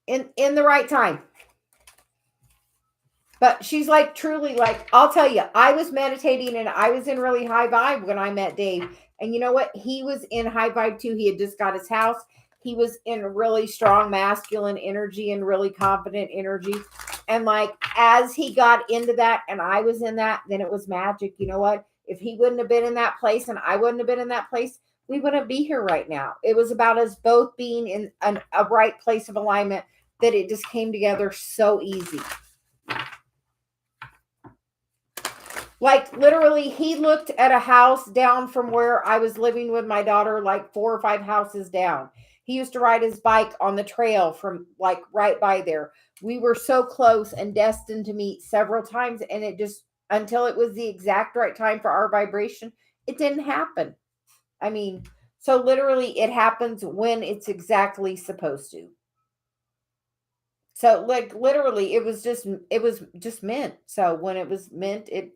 In the right time. But she's like, truly, like, I'll tell you, I was meditating and I was in really high vibe when I met Dave. And you know what? He was in high vibe too. He had just got his house. He was in really strong masculine energy and really confident energy. And like, as he got into that and I was in that, then it was magic. You know what? If he wouldn't have been in that place and I wouldn't have been in that place, we wouldn't be here right now. It was about us both being in a right place of alignment, that it just came together so easy. Like literally, he looked at a house down from where I was living with my daughter, like 4 or 5 houses down. He used to ride his bike on the trail from like right by there. We were so close and destined to meet several times, and it just, until it was the exact right time for our vibration, it didn't happen. I mean, so literally, it happens when it's exactly supposed to. So like literally, it was just meant. So when it was meant, it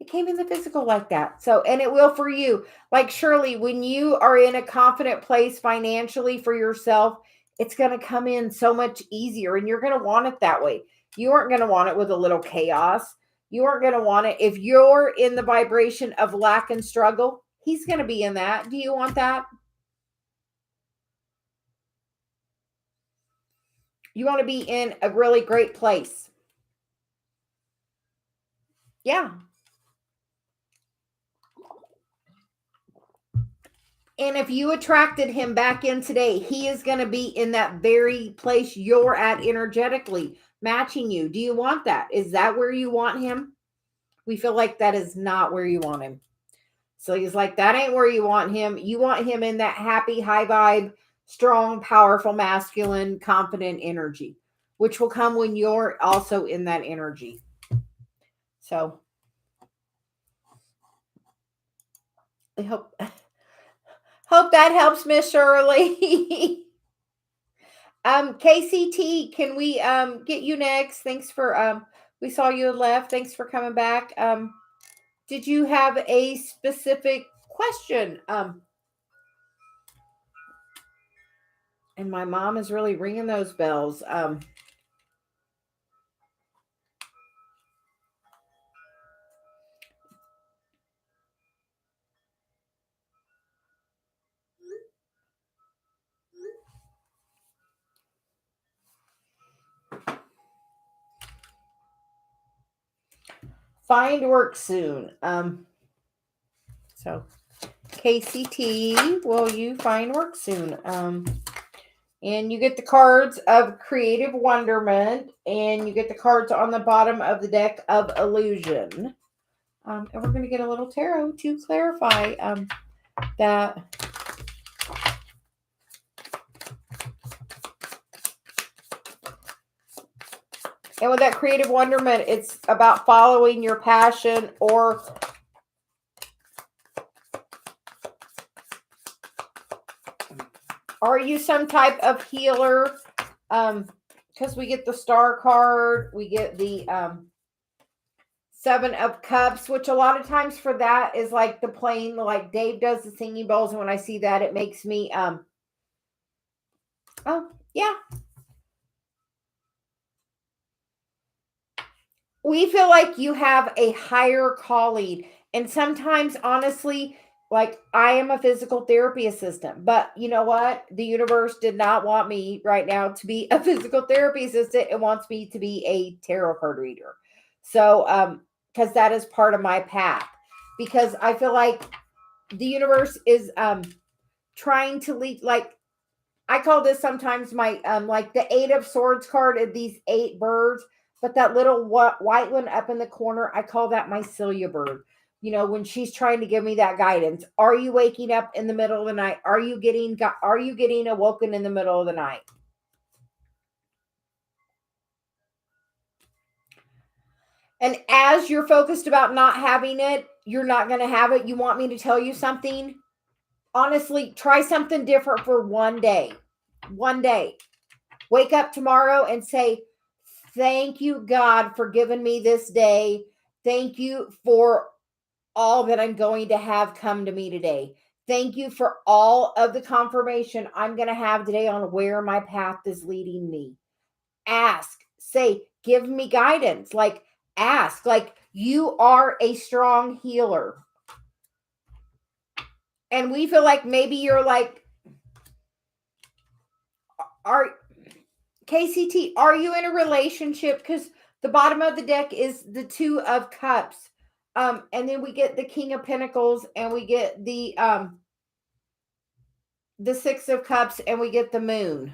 came in the physical like that. So, and it will for you. Like Shirley, when you are in a confident place financially for yourself, it's going to come in so much easier, and you're going to want it that way. You aren't going to want it with a little chaos. You aren't going to want it if you're in the vibration of lack and struggle. He's going to be in that. Do you want that? You want to be in a really great place. Yeah. And if you attracted him back in today, he is going to be in that very place you're at energetically, matching you. Do you want that? Is that where you want him? We feel like that is not where you want him. So he's like, that ain't where you want him. You want him in that happy, high vibe, strong, powerful, masculine, confident energy, which will come when you're also in that energy. So I hope that helps, Miss Shirley. KCT, can we get you next? Thanks for we saw you had left. Thanks for coming back. Did you have a specific question? And my mom is really ringing those bells. Find work soon. So KCT, will you find work soon? And you get the cards of creative wonderment, and you get the cards on the bottom of the deck of illusion. And we're going to get a little tarot to clarify that. And with that creative wonderment, it's about following your passion, or are you some type of healer? Because we get the Star card, we get the Seven of Cups, which a lot of times for that is like the playing, like Dave does the singing bowls, and when I see that, it makes me oh yeah. We feel like you have a higher calling, and sometimes honestly, like I am a physical therapy assistant, but you know what, the universe did not want me right now to be a physical therapy assistant. It wants me to be a tarot card reader. So because that is part of my path, because I feel like the universe is trying to lead, like I call this sometimes my like the 8 of Swords card of these 8 birds, but that little white one up in the corner, I call that my Celia bird. You know, when she's trying to give me that guidance. Are you waking up in the middle of the night? Are you getting awoken in the middle of the night? And as you're focused about not having it, you're not going to have it. You want me to tell you something? Honestly, try something different for one day. One day. Wake up tomorrow and say, thank you, God, for giving me this day. Thank you for all that I'm going to have come to me today. Thank you for all of the confirmation I'm going to have today on where my path is leading me. Ask, say, give me guidance. Like, ask, like, you are a strong healer. And we feel like maybe you're like, are KCT, are you in a relationship? Because the bottom of the deck is the 2 of Cups. And then we get the King of Pentacles, and we get the 6 of Cups, and we get the Moon.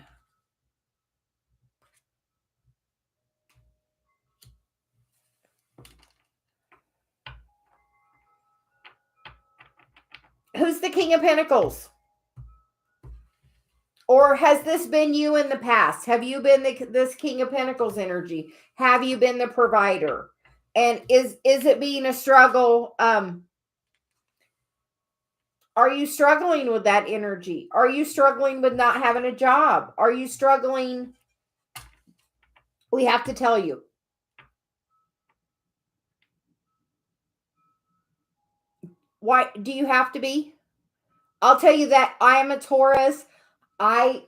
Who's the King of Pentacles? Or has this been you in the past? Have you been this King of Pentacles energy? Have you been the provider? And is it being a struggle? Are you struggling with that energy? Are you struggling with not having a job? Are you struggling? We have to tell you. Why do you have to be? I'll tell you that I am a Taurus. I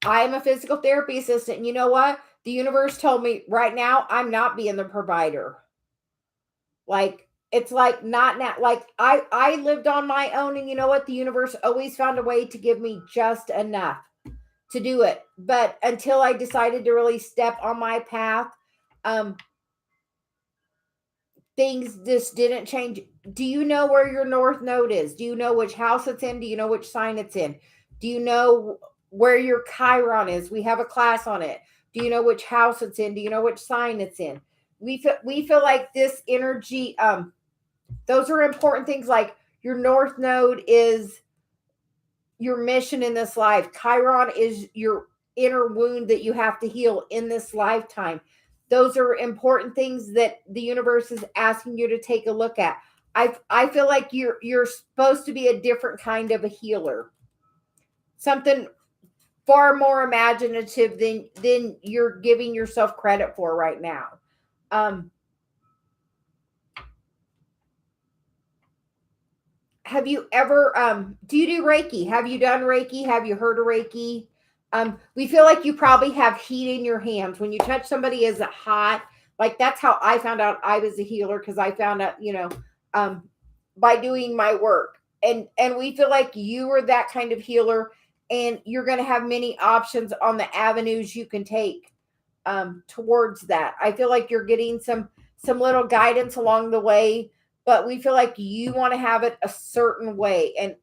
am a physical therapy assistant. And you know what? The universe told me right now I'm not being the provider. Like, it's like not now. Like I lived on my own, and you know what? The universe always found a way to give me just enough to do it. But until I decided to really step on my path, things just didn't change. Do you know where your North Node is? Do you know which house it's in? Do you know which sign it's in? Do you know where your Chiron is? We have a class on it. Do you know which house it's in? Do you know which sign it's in? We feel like this energy, those are important things. Like your North Node is your mission in this life. Chiron is your inner wound that you have to heal in this lifetime. Those are important things that the universe is asking you to take a look at. I feel like you're supposed to be a different kind of a healer. Something far more imaginative than you're giving yourself credit for right now. Have you ever do you do Reiki? Have you done Reiki? Have you heard of Reiki? We feel like you probably have heat in your hands. When you touch somebody, is it hot? Like, that's how I found out I was a healer, because I found out, by doing my work. And we feel like you are that kind of healer, and you're going to have many options on the avenues you can take towards that. I feel like you're getting some little guidance along the way, but we feel like you want to have it a certain way. And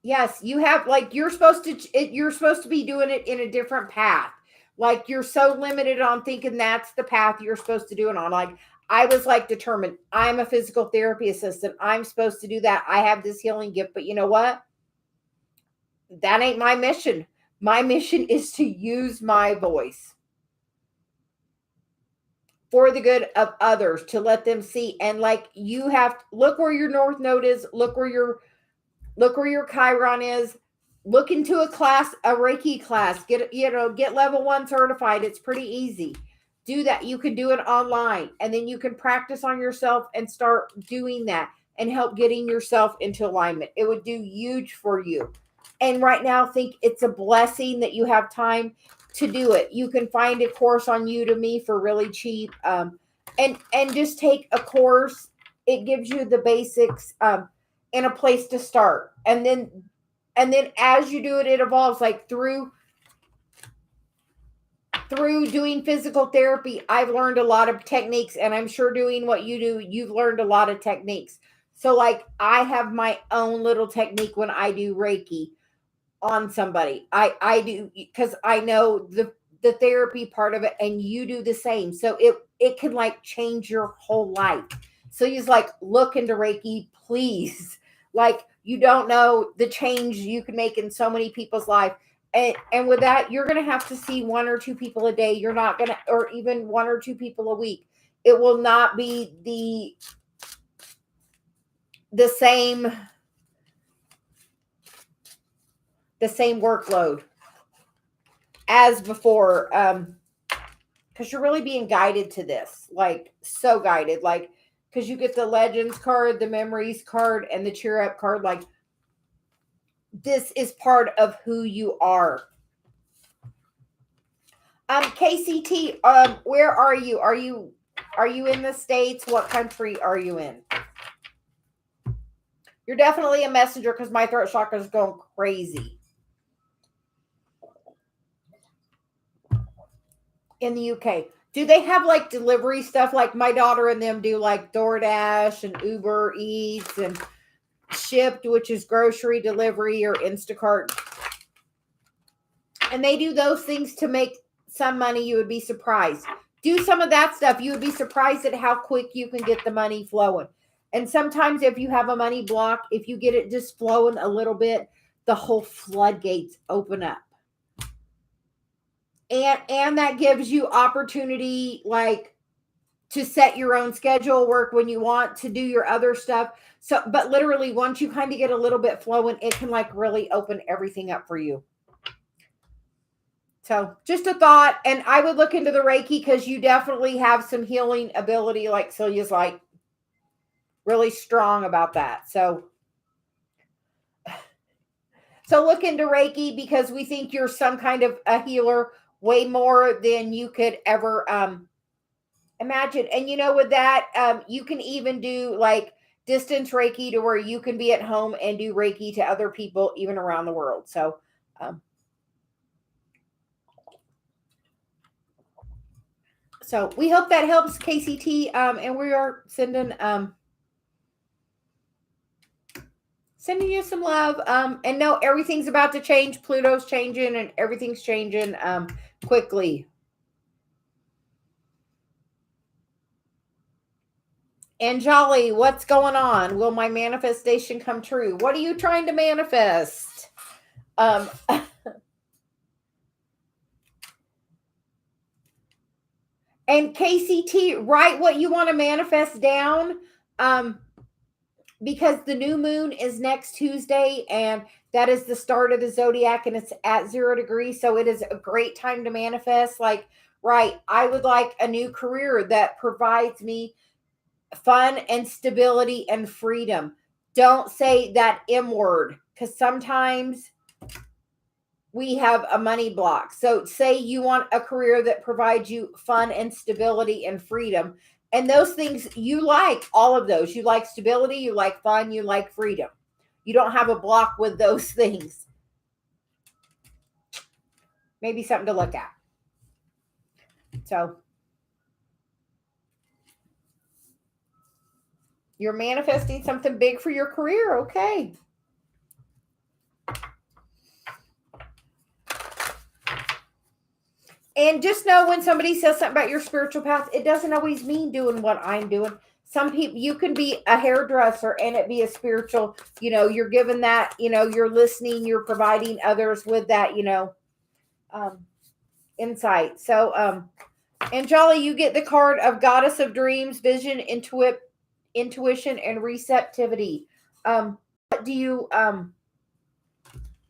yes, you have, like, you're supposed to be doing it in a different path. Like, you're so limited on thinking that's the path you're supposed to do it on. Like, I was like determined. I'm a physical therapy assistant. I'm supposed to do that. I have this healing gift, but you know what? That ain't my mission. My mission is to use my voice for the good of others, to let them see. And like, you have to look where your North Node is, look where your Chiron is. Look into a class, a Reiki class. Get level 1 certified. It's pretty easy. Do that. You can do it online, and then you can practice on yourself and start doing that and help getting yourself into alignment. It would do huge for you. And right now, think it's a blessing that you have time to do it. You can find a course on Udemy for really cheap, and just take a course. It gives you the basics, in a place to start. And then as you do it, it evolves. Like, through doing physical therapy, I've learned a lot of techniques, and I'm sure doing what you do, you've learned a lot of techniques. So like, I have my own little technique when I do Reiki on somebody. I do, because I know the therapy part of it, and you do the same. So it can like change your whole life. So he's like, look into Reiki, please. Like, you don't know the change you can make in so many people's life. And with that, you're going to have to see 1 or 2 people a day. You're not going to, or even 1 or 2 people a week. It will not be the same workload as before. Because you're really being guided to this, like, so guided. Like, because you get the Legends card, the Memories card, and the Cheer Up card. Like, this is part of who you are. KCT, where are you? Are you in the States? What country are you in? You're definitely a messenger, because my throat chakra is going crazy. In the UK. Do they have like delivery stuff? Like, my daughter and them do like DoorDash and Uber Eats and Shipped, which is grocery delivery, or Instacart. And they do those things to make some money. You would be surprised. do some of that stuff. You would be surprised at how quick you can get the money flowing. And sometimes if you have a money block, if you get it just flowing a little bit, the whole floodgates open up. And that gives you opportunity, like, to set your own schedule, work when you want, to do your other stuff. So, but literally once you kind of get a little bit flowing, it can like really open everything up for you. So just a thought. And I would look into the Reiki because you definitely have some healing ability, like Celia's like really strong about that. So look into Reiki because we think you're some kind of a healer, way more than you could ever imagine. And with that, you can even do like distance Reiki to where you can be at home and do Reiki to other people even around the world. So so we hope that helps, KCT. And we are sending you some love. And no, everything's about to change. Pluto's changing and everything's changing quickly. And Jolly, what's going on? Will my manifestation come true? What are you trying to manifest? And KCT, write what you want to manifest down. Because the new moon is next Tuesday, and that is the start of the zodiac, and it's at 0 degrees. So it is a great time to manifest. Like, right, I would like a new career that provides me fun and stability and freedom. Don't say that M word, because sometimes we have a money block. So say you want a career that provides you fun and stability and freedom. And those things, you like all of those. You like stability, you like fun, you like freedom. You don't have a block with those things. Maybe something to look at. So you're manifesting something big for your career. Okay. And just know when somebody says something about your spiritual path, it doesn't always mean doing what I'm doing. Some people, you can be a hairdresser and it be a spiritual, you're given that, you're listening, you're providing others with that, insight. So, and Jolly, you get the card of Goddess of Dreams, Vision, Intuition, and Receptivity. What do you,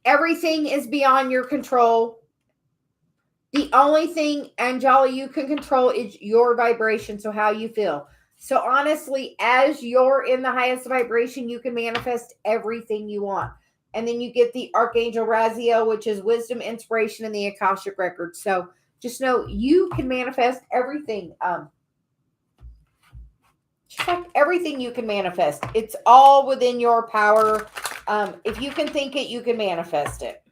everything is beyond your control. The only thing, Anjali, you can control is your vibration, so how you feel. So honestly, as you're in the highest vibration, you can manifest everything you want. And then you get the Archangel Raziel, which is wisdom, inspiration, and the Akashic Records. So just know you can manifest everything. Just like everything you can manifest. It's all within your power. If you can think it, you can manifest it.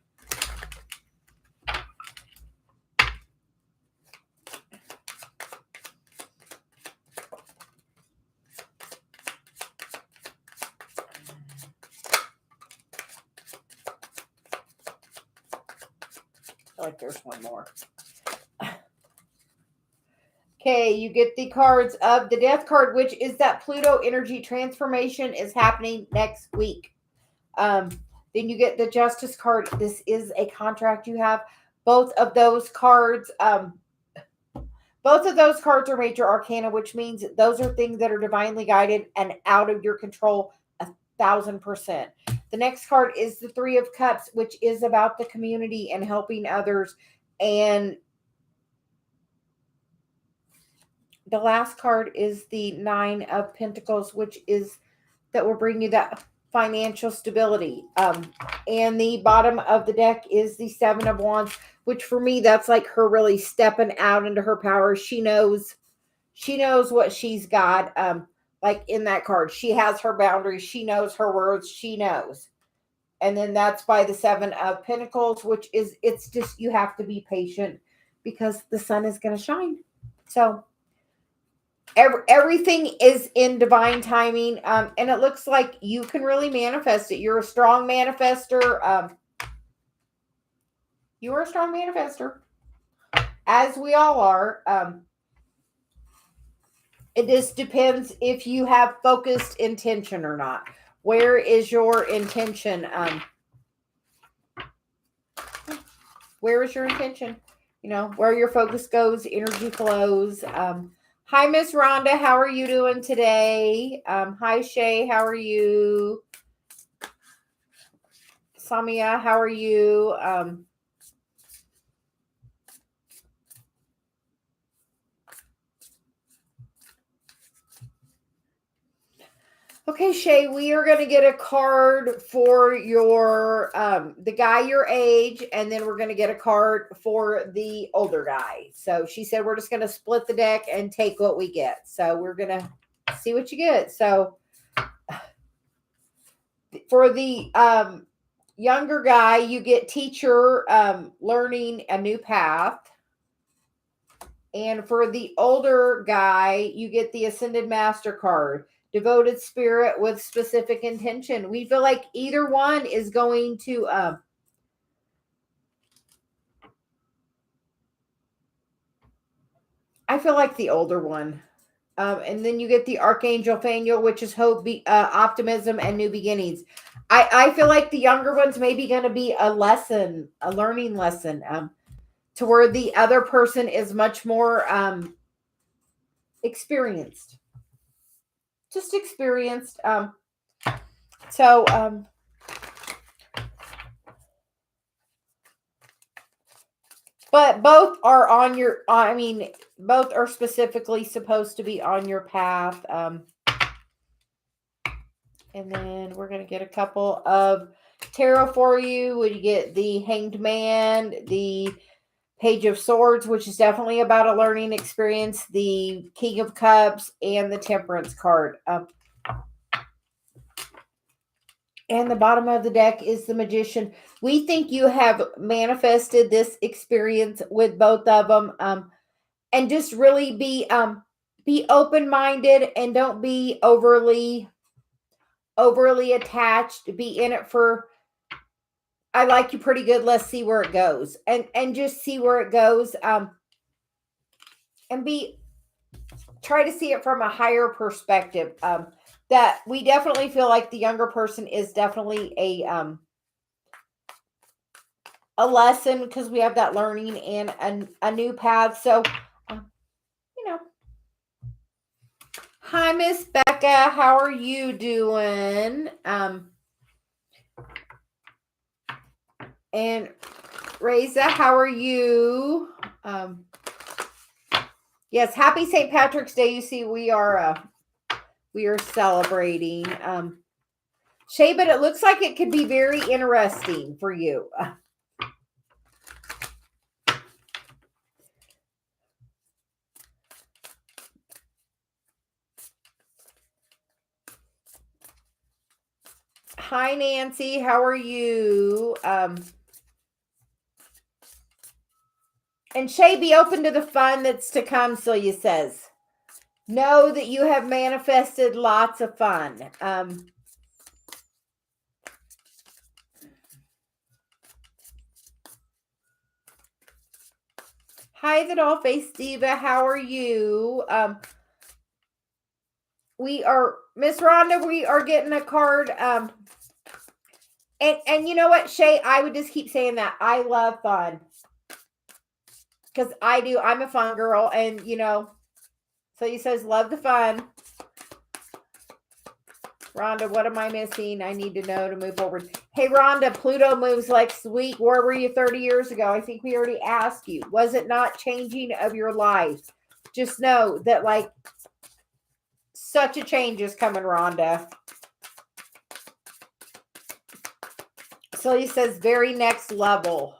Like there's one more. Okay, you get the cards of the Death card, which is that Pluto energy transformation is happening next week. Then you get the Justice card. This is a contract you have. Both of those cards are major arcana, which means those are things that are divinely guided and out of your control 1,000%. The next card is the Three of Cups, which is about the community and helping others. And the last card is the Nine of Pentacles, which is that will bring you that financial stability. And the bottom of the deck is the Seven of Wands, which for me, that's like her really stepping out into her power. She knows what she's got. Like in that card, she has her boundaries. She knows her words. She knows. And then that's by the Seven of Pentacles, which is, it's just, you have to be patient because the sun is going to shine. So everything is in divine timing. And it looks like you can really manifest it. You're a strong manifester. You are a strong manifester, as we all are. It just depends if you have focused intention or not. Where is your intention? Where is your intention? You know, where your focus goes, energy flows. Hi, Miss Rhonda. How are you doing today? Hi, Shay. How are you? Samia, how are you? Okay, Shay, we are going to get a card for your the guy your age, and then we're going to get a card for the older guy. So she said we're just going to split the deck and take what we get. So we're going to see what you get. So for the younger guy, you get teacher, learning a new path. And for the older guy, you get the Ascended Master card, devoted spirit with specific intention. We feel like either one is going to I feel like the older one. And then you get the Archangel Faniel, which is hope, optimism, and new beginnings. I feel like the younger one's maybe going to be a lesson, a learning lesson, to where the other person is much more experienced. Just experienced. But both are on your, both are specifically supposed to be on your path. And then we're going to get a couple of tarot for you. We get the Hanged Man, the Page of Swords, which is definitely about a learning experience, the King of Cups, and the Temperance card. And the bottom of the deck is the Magician. We think you have manifested this experience with both of them. And just really be open-minded and don't be overly attached. Be in it for, I like you pretty good. Let's see where it goes. And just see where it goes. And try to see it from a higher perspective. That we definitely feel like the younger person is definitely a lesson, because we have that learning and a new path. So, hi, Miss Becca. How are you doing? And Reza, how are you? Yes, happy St. Patrick's Day. You see, we are celebrating. Shay, but it looks like it could be very interesting for you. Hi, Nancy. How are you? And Shay, be open to the fun that's to come, Celia says. Know that you have manifested lots of fun. Hi, the Doll-Faced Diva. How are you? We are, Miss Rhonda, we are getting a card. And you know what, Shay? I would just keep saying that. I love fun. Because I do. I'm a fun girl. And, so he says, love the fun. Rhonda, what am I missing? I need to know to move forward. Hey, Rhonda, Pluto moves next week. Where were you 30 years ago? I think we already asked you. Was it not changing of your life? Just know that, like, such a change is coming, Rhonda. So he says, very next level.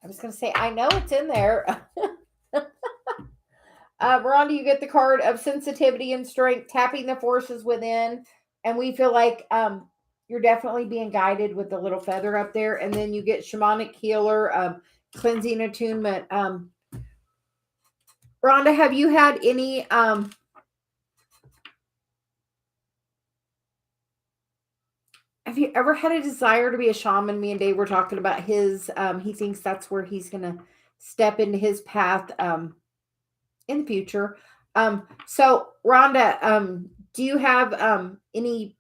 I was going to say, I know it's in there. Rhonda, you get the card of sensitivity and strength, tapping the forces within. And we feel like you're definitely being guided with the little feather up there. And then you get shamanic healer, cleansing attunement. Rhonda, have you had any Have you ever had a desire to be a shaman? Me and Dave were talking about his. He thinks that's where he's gonna step into his path in the future. So Rhonda, do you have any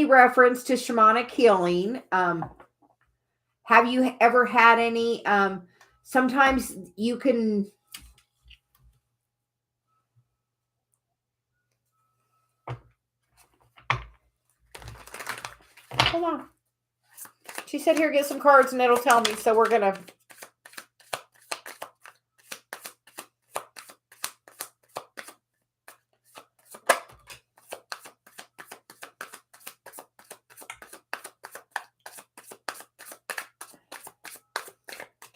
reference to shamanic healing? Have you ever had any? Sometimes you can. Hold on. She said, here, get some cards and it'll tell me. So we're going to.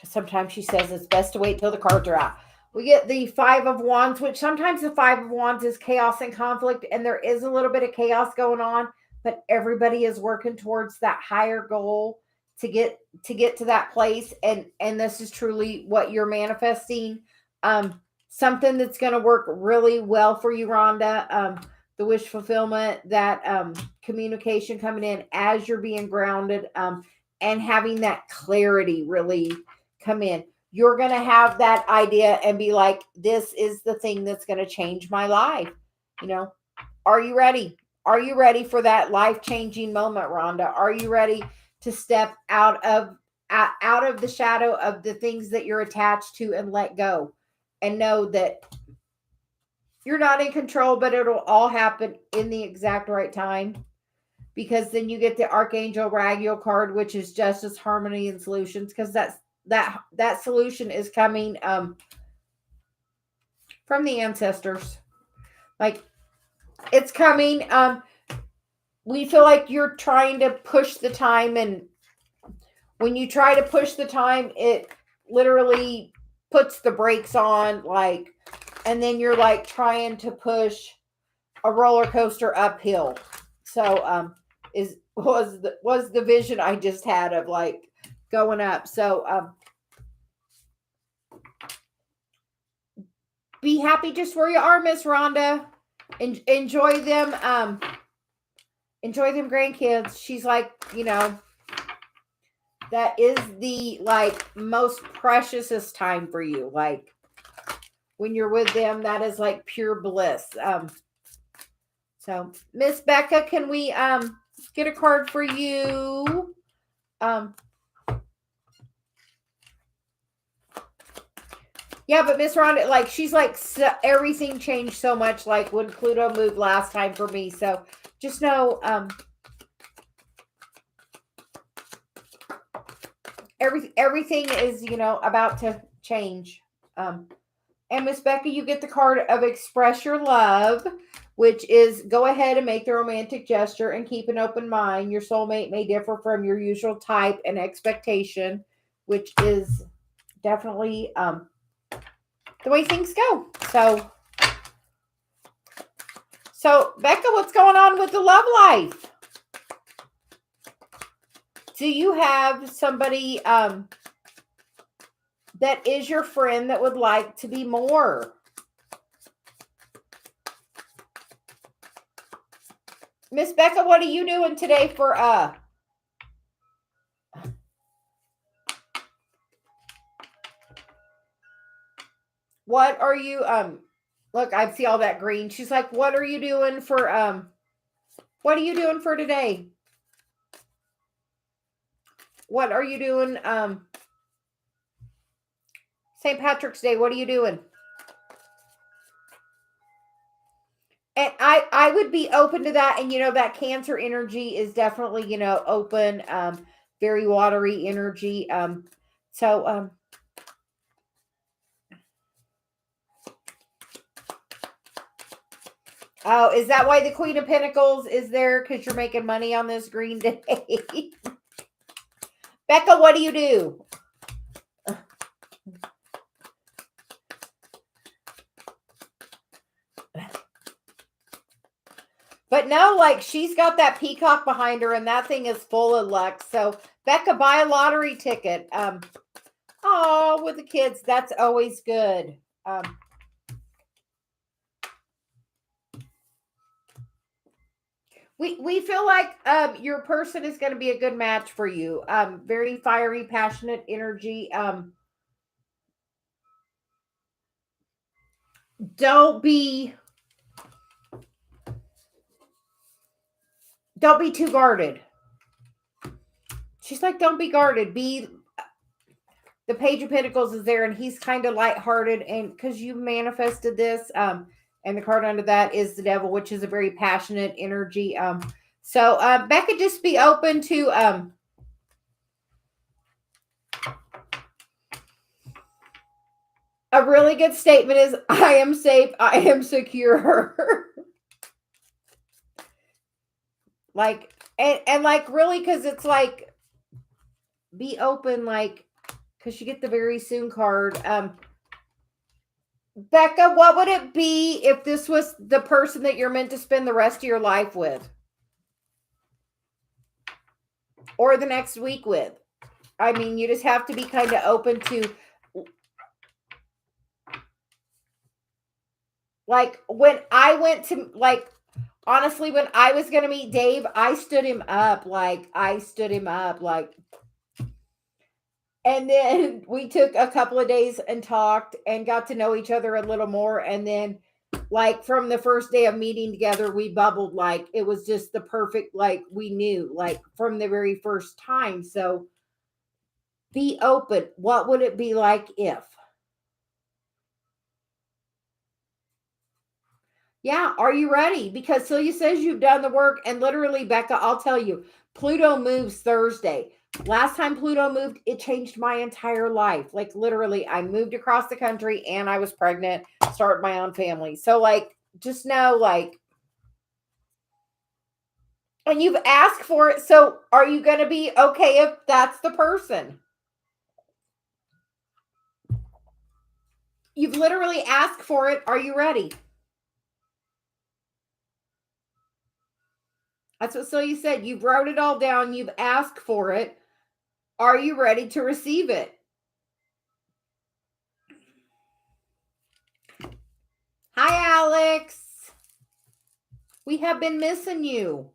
Sometimes she says it's best to wait till the cards are out. We get the Five of Wands, which sometimes the Five of Wands is chaos and conflict. And there is a little bit of chaos going on, but everybody is working towards that higher goal to get to that place. And this is truly what you're manifesting. Something that's going to work really well for you, Rhonda. The wish fulfillment, that communication coming in as you're being grounded, and having that clarity really come in. You're going to have that idea and be like, this is the thing that's going to change my life. You know, are you ready? Are you ready for that life-changing moment, Rhonda? Are you ready to step out of the shadow of the things that you're attached to and let go and know that you're not in control, but it'll all happen in the exact right time? Because then you get the Archangel Raguel card, which is justice, harmony, and solutions, because that solution is coming from the ancestors. Like, it's coming. We feel like you're trying to push the time, and when you try to push the time, it literally puts the brakes on, like, and then you're like trying to push a roller coaster uphill. So was the vision I just had of like going up. So be happy just where you are, Miss Rhonda. Enjoy them grandkids. She's like, that is the like most preciousst time for you. Like, when you're with them, that is like pure bliss. So Miss Becca, can we get a card for you? Yeah, but Miss Rhonda, like, she's like, everything changed so much, like when Pluto moved last time for me. So just know, everything is, about to change. And Miss Becca, you get the card of express your love, which is go ahead and make the romantic gesture and keep an open mind. Your soulmate may differ from your usual type and expectation, which is definitely the way things go. So Becca, what's going on with the love life? Do you have somebody that is your friend that would like to be more? Miss Becca, what are you doing today for what are you look, I see all that green. She's like, what are you doing for today? What are you doing St. Patrick's Day? What are you doing? And I would be open to that. And that Cancer energy is definitely, open, very watery energy. Oh, is that why the Queen of Pentacles is there? Because you're making money on this green day. Becca, what do you do? But no, like, she's got that peacock behind her and that thing is full of luck. So Becca, buy a lottery ticket. With the kids, that's always good. We feel like your person is going to be a good match for you. Very fiery, passionate energy. Don't be too guarded. She's like, don't be guarded. Be the Page of Pentacles is there, and he's kind of lighthearted, and because you manifested this, and the card under that is the Devil, which is a very passionate energy. So Becca, just be open to a really good statement is, I am safe, I am secure. Like, and like, really, because it's like, be open, like, because you get the very soon card. Becca, what would it be if this was the person that you're meant to spend the rest of your life with? Or the next week with? I mean, you just have to be kind of open to, like, when I went to, like, honestly, when I was going to meet Dave, I stood him up. And then we took a couple of days and talked and got to know each other a little more. And then, like, from the first day of meeting together, we bubbled. Like, it was just the perfect, like, we knew, like, from the very first time. So be open. What would it be like if? Yeah, are you ready? Because Celia says you've done the work. And literally, Becca, I'll tell you, Pluto moves Thursday. Last time Pluto moved, it changed my entire life. Like, literally, I moved across the country and I was pregnant, started my own family. So, like, just know, like, and you've asked for it. So, are you going to be okay if that's the person? You've literally asked for it. Are you ready? That's what Celia said. You've wrote it all down. You've asked for it. Are you ready to receive it? Hi, Alex. We have been missing you.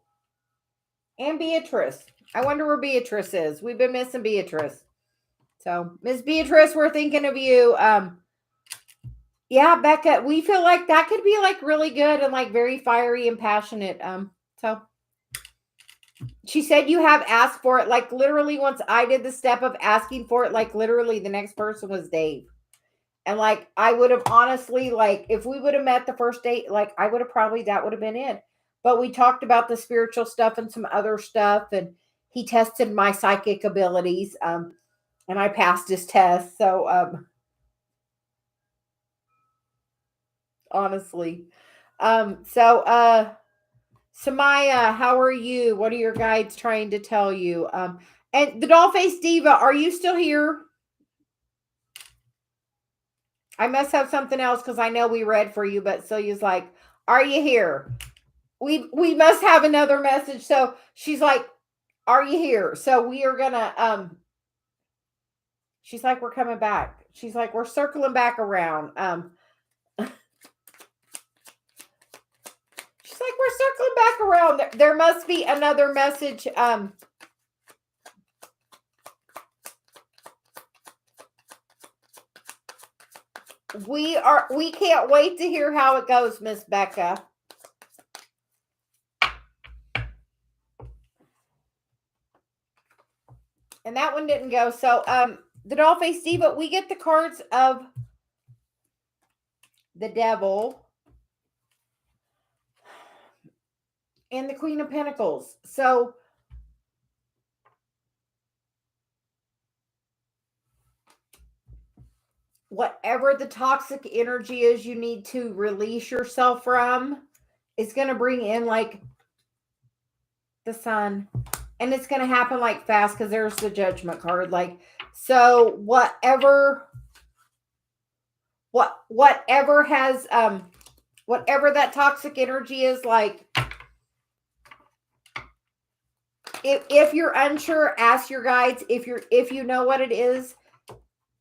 And Beatrice. I wonder where Beatrice is. We've been missing Beatrice. So, Miss Beatrice, we're thinking of you. Yeah, Becca, we feel like that could be like really good and like very fiery and passionate. So she said you have asked for it. Like, literally, once I did the step of asking for it, like, literally the next person was Dave. And like, I would have honestly, like, if we would have met the first date, like, I would have probably, that would have been it. But we talked about the spiritual stuff and some other stuff. And he tested my psychic abilities. And I passed his test. So, honestly. Samaya, how are you? What are your guides trying to tell you? And the Dollface Diva, are you still here? I must have something else because I know we read for you, but Celia's like, are you here? We must have another message. So she's like, are you here? So we are gonna she's like, we're coming back. She's like, we're circling back around. She's like, we're circling back around. There must be another message. We can't wait to hear how it goes, Miss Becca. And that one didn't go. So the Dollface Diva, we get the cards of the Devil and the Queen of Pentacles. So whatever the toxic energy is you need to release yourself from is going to bring in like the Sun. And it's going to happen like fast because there's the Judgment card. Like, so whatever has whatever that toxic energy is, like, if you're unsure, ask your guides. If you know what it is,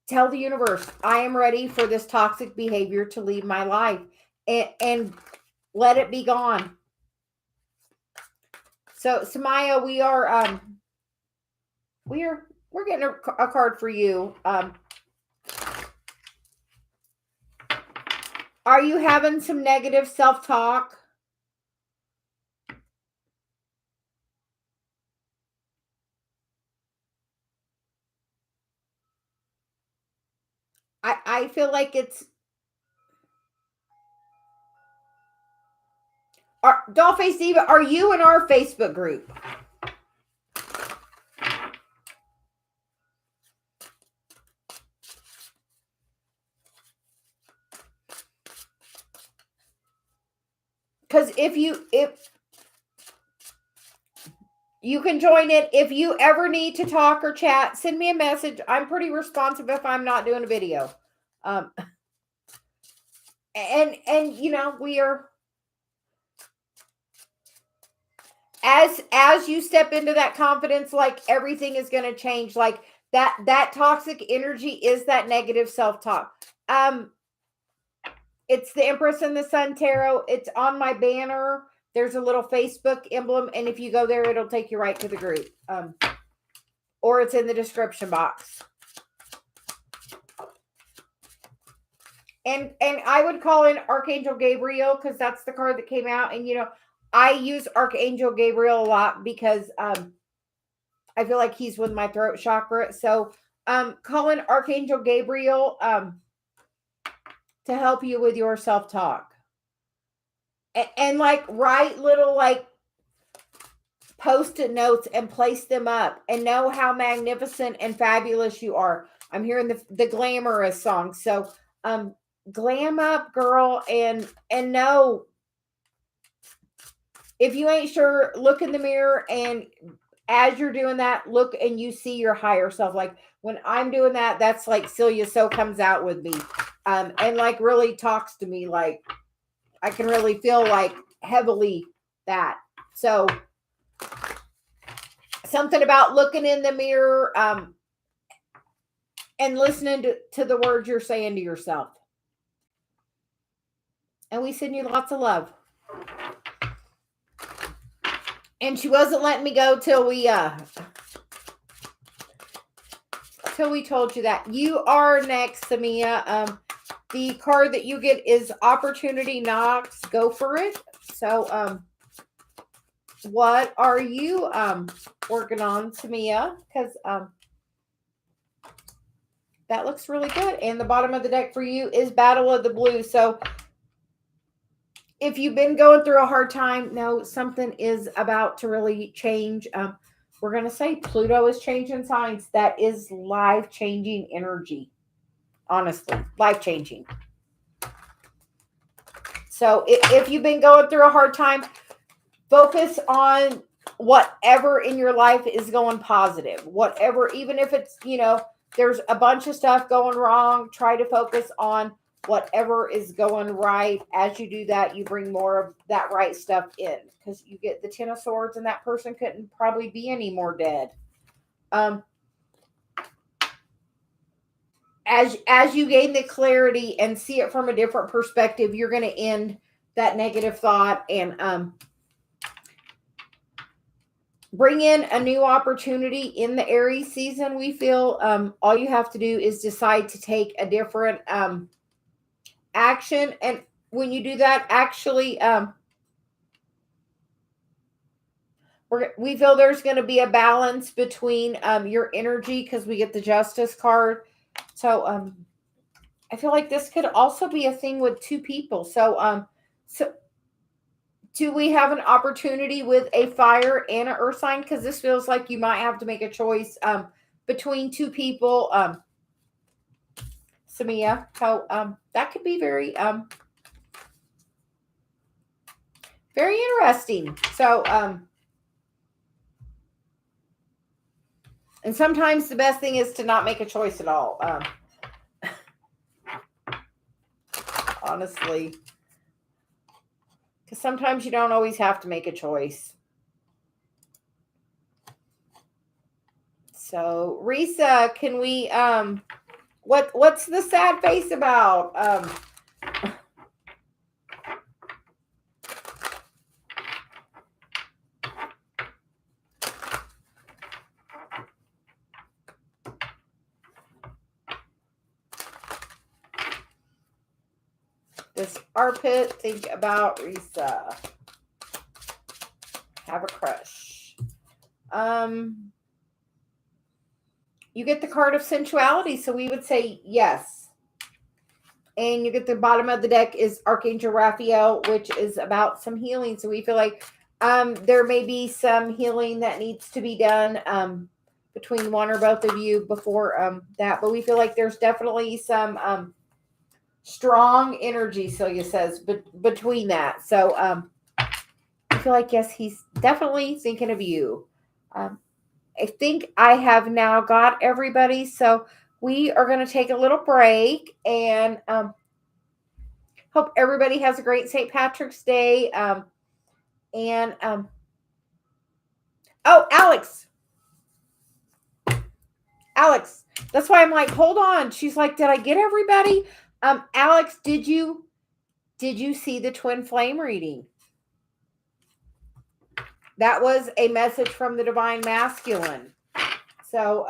tell the universe, I am ready for this toxic behavior to leave my life, and let it be gone. So Samaya, we're getting a card for you. Are you having some negative self-talk? I feel like it's Dollface Diva, are you in our Facebook group? Because if you can join it. If you ever need to talk or chat, send me a message. I'm pretty responsive if I'm not doing a video. And you know, we are, as you step into that confidence, like everything is going to change. Like that toxic energy is that negative self-talk. It's the Empress and the Sun Tarot. It's on my banner. There's a little Facebook emblem, and if you go there, it'll take you right to the group. Or it's in the description box. And I would call in Archangel Gabriel, because that's the card that came out. And you know, I use Archangel Gabriel a lot because I feel like he's with my throat chakra. So call in Archangel Gabriel to help you with your self-talk. And like write little like post-it notes and place them up and know how magnificent and fabulous you are. I'm hearing the glamorous song. So glam up, girl, and know, if you ain't sure, look in the mirror, and as you're doing that, look and you see your higher self. Like when I'm doing that, that's like Celia so comes out with me and like really talks to me. Like I can really feel like heavily that. So something about looking in the mirror and listening to the words you're saying to yourself. And we send you lots of love. And she wasn't letting me go till we told you that. You are next, Samia. The card that you get is Opportunity Knocks. Go for it. So what are you working on, Samia? Because that looks really good. And the bottom of the deck for you is Battle of the Blues. So if you've been going through a hard time, no, something is about to really change. We're going to say Pluto is changing signs. That is life-changing energy. Honestly, life-changing. So if you've been going through a hard time, focus on whatever in your life is going positive. Whatever, even if it's, you know, there's a bunch of stuff going wrong, try to focus on whatever is going right. As you do that, you bring more of that right stuff in, because you get the Ten of Swords and that person couldn't probably be any more dead. As you gain the clarity and see it from a different perspective, you're going to end that negative thought and bring in a new opportunity in the Aries season. We feel all you have to do is decide to take a different action. And when you do that, actually, we feel there's going to be a balance between your energy, because we get the Justice card. So I feel like this could also be a thing with two people. So do we have an opportunity with a fire and an earth sign? Because this feels like you might have to make a choice between two people. Samia, so that could be very very interesting. So and sometimes the best thing is to not make a choice at all. Honestly, because sometimes you don't always have to make a choice. So Risa, can we what's the sad face about? This armpit, think about Risa. Have a crush. You get the card of sensuality, so we would say yes. And you get the bottom of the deck is Archangel Raphael, which is about some healing. So we feel like there may be some healing that needs to be done between one or both of you before that. But we feel like there's definitely some strong energy, Celia says, between that. So I feel like, yes, he's definitely thinking of you. I think I have now got everybody. So we are going to take a little break and hope everybody has a great St. Patrick's Day. Oh, Alex, that's why I'm like, hold on. She's like, did I get everybody? Alex, did you see the twin flame reading? That was a message from the divine masculine. So,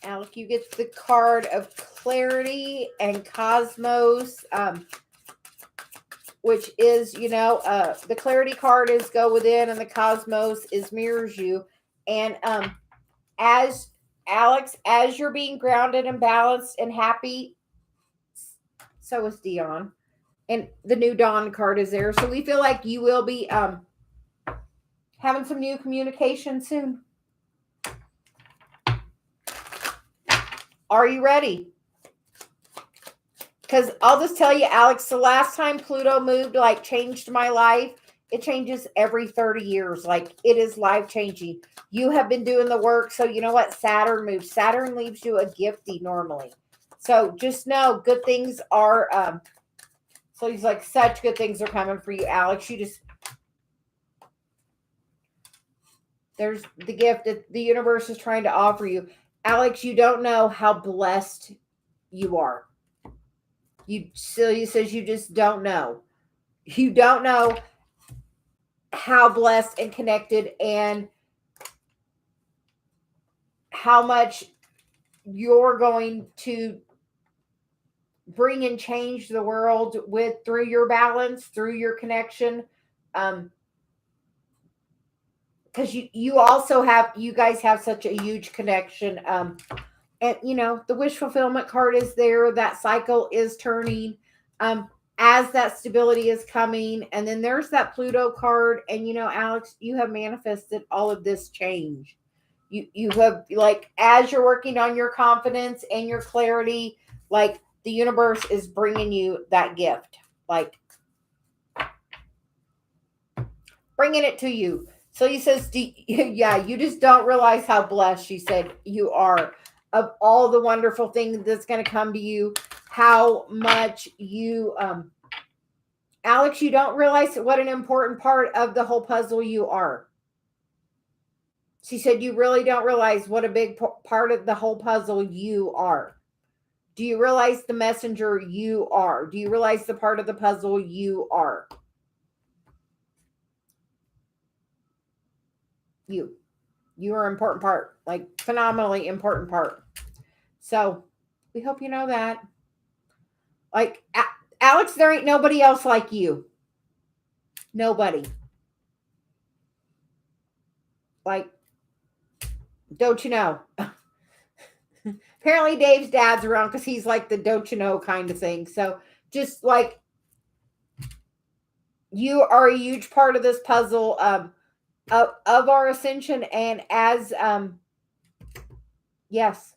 Alec, you get the card of clarity and cosmos, which is, the clarity card is go within and the cosmos is mirrors you. And as Alex, as you're being grounded and balanced and happy, so is Dion. And the new dawn card is there. So we feel like you will be having some new communication soon. Are you ready? Because I'll just tell you, Alex, the last time Pluto moved, like changed my life, it changes every 30 years. Like it is life changing. You have been doing the work. So you know what? Saturn moves. Saturn leaves you a gifty normally. So just know good things are, so he's like, such good things are coming for you, Alex. There's the gift that the universe is trying to offer you. Alex, you don't know how blessed you are. Celia says you just don't know. You don't know how blessed and connected and how much you're going to bring and change the world through your balance, through your connection. Because you guys have such a huge connection. And the wish fulfillment card is there. That cycle is turning as that stability is coming. And then there's that Pluto card. And Alex, you have manifested all of this change. You have, like, as you're working on your confidence and your clarity, like the universe is bringing you that gift, like bringing it to you. So he says, yeah, you just don't realize how blessed, she said, you are of all the wonderful things that's going to come to you, how much you, Alex, you don't realize what an important part of the whole puzzle you are. She said, you really don't realize what a big part of the whole puzzle you are. Do you realize the messenger you are? Do you realize the part of the puzzle you are? You are an important part, like phenomenally important part. So we hope you know that. Like, Alex, there ain't nobody else like you. Nobody. Like, don't you know? Apparently Dave's dad's around because he's like the don't you know kind of thing. So just like, you are a huge part of this puzzle of our ascension. And as yes,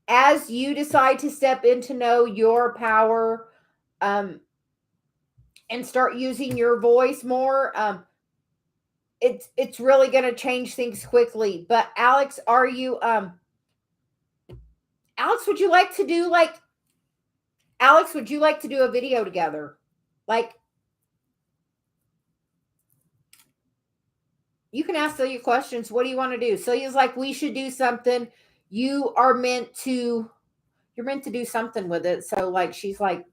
as you decide to step in to know your power and start using your voice more, it's really going to change things quickly. But Alex, are you Alex, would you like to do a video together? Like, you can ask Celia questions. What do you want to do? Celia's like, we should do something. You're meant to do something with it. So like, she's like,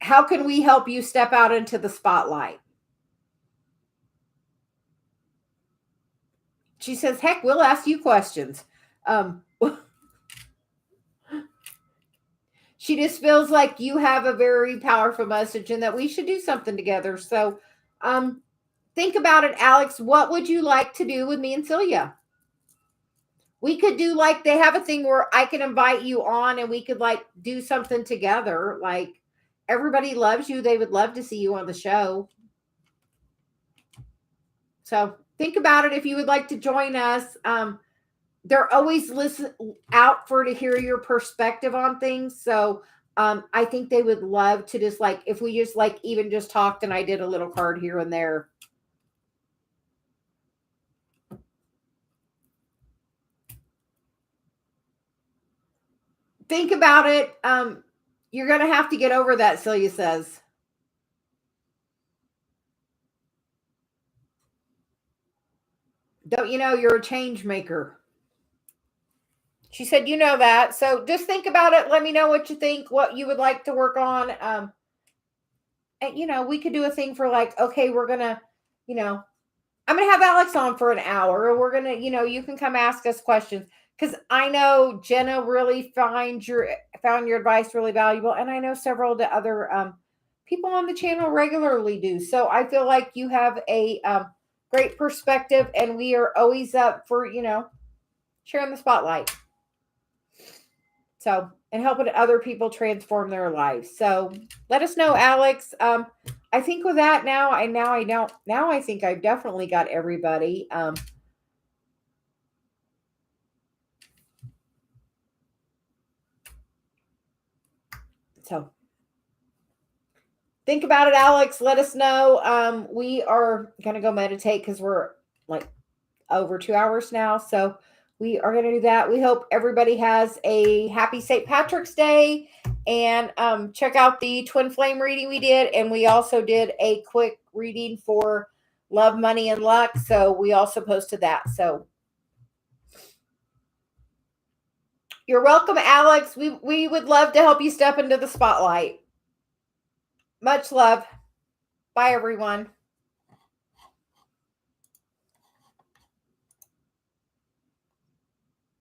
how can we help you step out into the spotlight? She says, heck, we'll ask you questions. She just feels like you have a very powerful message and that we should do something together. So think about it, Alex. What would you like to do with me and Celia? We could do like they have a thing where I can invite you on and we could like do something together. Like everybody loves you. They would love to see you on the show. So think about it if you would like to join us. They're always listen out for to hear your perspective on things. So I think they would love to just like if we just like even just talked and I did a little card here and there. Think about it. You're gonna have to get over that, Celia says. Don't you know you're a change maker? She said, you know that. So just think about it. Let me know what you think, what you would like to work on. And, you know, we could do a thing for like, okay, we're going to, you know, I'm going to have Alex on for an hour. And we're going to, you know, you can come ask us questions. Because I know Jenna really found your advice really valuable. And I know several of the other people on the channel regularly do. So I feel like you have a great perspective. And we are always up for, you know, sharing the spotlight. So, and helping other people transform their lives. So let us know, Alex. I think with that now I think I've definitely got everybody. So think about it, Alex. Let us know. We are going to go meditate because we're like over 2 hours now. So we are going to do that. We hope everybody has a happy St. Patrick's Day and check out the twin flame reading we did. And we also did a quick reading for love, money, and luck. So we also posted that. So you're welcome, Alex. We would love to help you step into the spotlight. Much love. Bye, everyone.